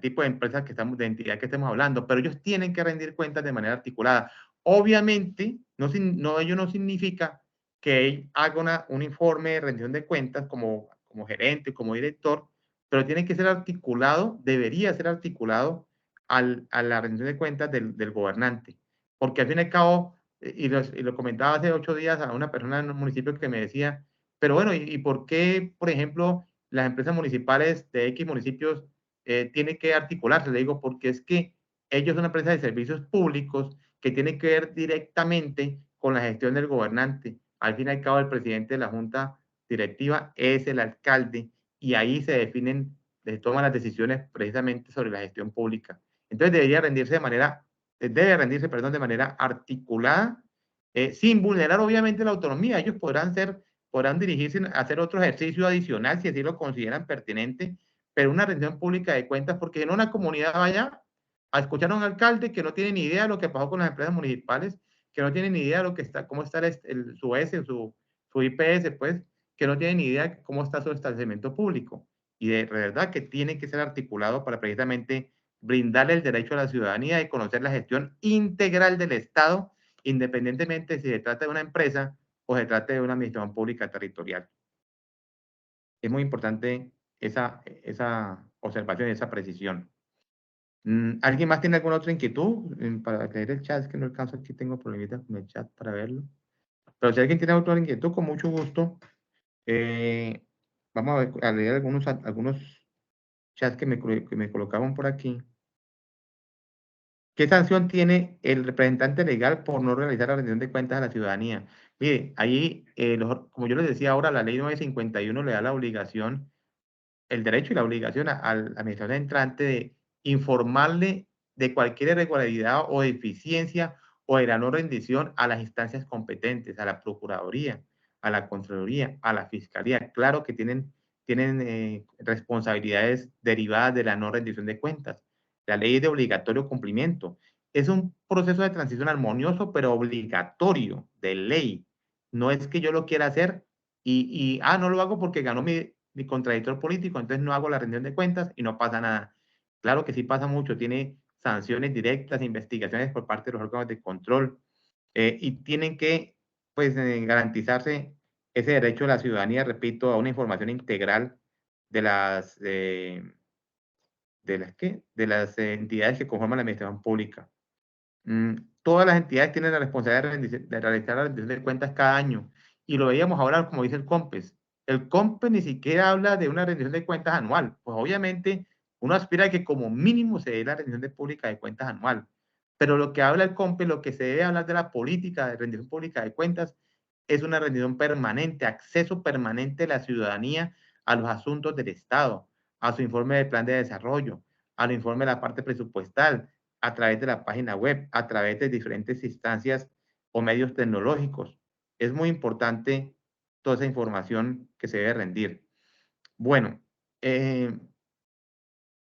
tipo de empresa de entidad que estemos hablando, pero ellos tienen que rendir cuentas de manera articulada. Obviamente, ello no significa que haga un informe de rendición de cuentas como gerente, como director, pero tiene que ser articulado, debería ser articulado a la rendición de cuentas del gobernante. Porque al fin y al cabo, y lo comentaba hace 8 días a una persona en un municipio que me decía, pero bueno, ¿y por qué, por ejemplo, las empresas municipales de X municipios tienen que articularse? Le digo, porque es que ellos son una empresa de servicios públicos que tiene que ver directamente con la gestión del gobernante. Al fin y al cabo, el presidente de la junta directiva es el alcalde y ahí se definen, se toman las decisiones precisamente sobre la gestión pública. Entonces debe rendirse de manera articulada, sin vulnerar obviamente la autonomía. Ellos podrán dirigirse a hacer otro ejercicio adicional si así lo consideran pertinente, pero una rendición pública de cuentas, porque en una comunidad vaya a escuchar a un alcalde que no tiene ni idea de lo que pasó con las empresas municipales, que no tiene ni idea de lo que está, cómo está su su IPS, pues, que no tiene ni idea de cómo está su establecimiento público. Y de verdad que tiene que ser articulado para precisamente brindarle el derecho a la ciudadanía de conocer la gestión integral del Estado, independientemente si se trata de una empresa o se trata de una administración pública territorial. Es muy importante esa observación y esa precisión. ¿Alguien más tiene alguna otra inquietud para leer el chat? Es que no alcanzo, aquí tengo problemitas con el chat para verlo. Pero si alguien tiene otra inquietud, con mucho gusto. Vamos a leer algunos chats que me colocaban por aquí. ¿Qué sanción tiene el representante legal por no realizar la rendición de cuentas a la ciudadanía? Mire, ahí, como yo les decía ahora, la ley 951 le da la obligación, el derecho y la obligación al administrador entrante de informarle de cualquier irregularidad o deficiencia o de la no rendición a las instancias competentes, a la Procuraduría, a la Contraloría, a la Fiscalía. Claro que tienen responsabilidades derivadas de la no rendición de cuentas. La ley es de obligatorio cumplimiento. Es un proceso de transición armonioso, pero obligatorio, de ley. No es que yo lo quiera hacer no lo hago porque ganó mi contradictor político, entonces no hago la rendición de cuentas y no pasa nada. Claro que sí pasa mucho, tiene sanciones directas, investigaciones por parte de los órganos de control y tienen que pues, garantizarse ese derecho de la ciudadanía, repito, a una información integral de de las entidades que conforman la administración pública. Todas las entidades tienen la responsabilidad de realizar la rendición de cuentas cada año. Y lo veíamos ahora, como dice el COMPES. El COMPES ni siquiera habla de una rendición de cuentas anual. Pues obviamente uno aspira a que como mínimo se dé la rendición pública de cuentas anual. Pero lo que habla el COMPES, lo que se debe hablar de la política de rendición pública de cuentas, es una rendición permanente, acceso permanente de la ciudadanía a los asuntos del Estado, a su informe de plan de desarrollo, al informe de la parte presupuestal, a través de la página web, a través de diferentes instancias o medios tecnológicos. Es muy importante toda esa información que se debe rendir. Bueno,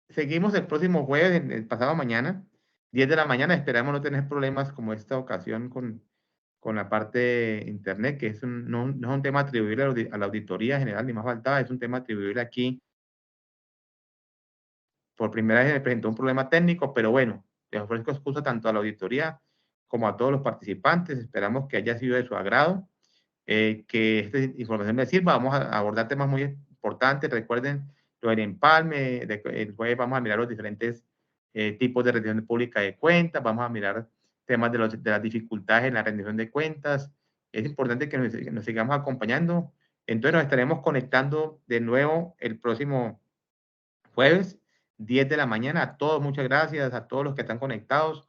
seguimos el próximo jueves, el pasado mañana, 10 de la mañana. Esperamos no tener problemas como esta ocasión con la parte de internet, que no es un tema atribuible a la auditoría general, ni más faltaba, es un tema atribuible aquí. Por primera vez me presentó un problema técnico, pero bueno, les ofrezco excusa tanto a la auditoría como a todos los participantes. Esperamos que haya sido de su agrado, que esta información les sirva. Vamos a abordar temas muy importantes. Recuerden lo del empalme. El jueves vamos a mirar los diferentes tipos de rendición pública de cuentas. Vamos a mirar temas de las dificultades en la rendición de cuentas. Es importante que nos sigamos acompañando. Entonces nos estaremos conectando de nuevo el próximo jueves, 10 de la mañana. A todos, muchas gracias, a todos los que están conectados.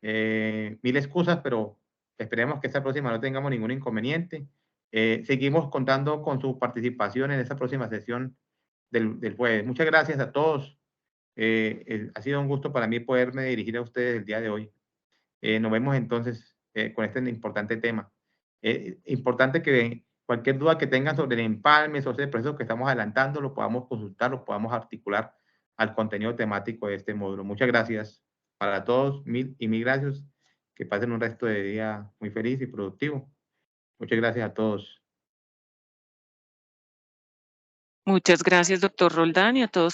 Mil excusas, pero esperemos que esta próxima no tengamos ningún inconveniente. Seguimos contando con su participación en esta próxima sesión del jueves. Muchas gracias a todos. Ha sido un gusto para mí poderme dirigir a ustedes el día de hoy. Nos vemos entonces con este importante tema. Importante que cualquier duda que tengan sobre el empalme, sobre el proceso que estamos adelantando, lo podamos consultar, lo podamos articular al contenido temático de este módulo. Muchas gracias para todos, mil gracias. Que pasen un resto de día muy feliz y productivo. Muchas gracias a todos. Muchas gracias, doctor Roldán, y a todos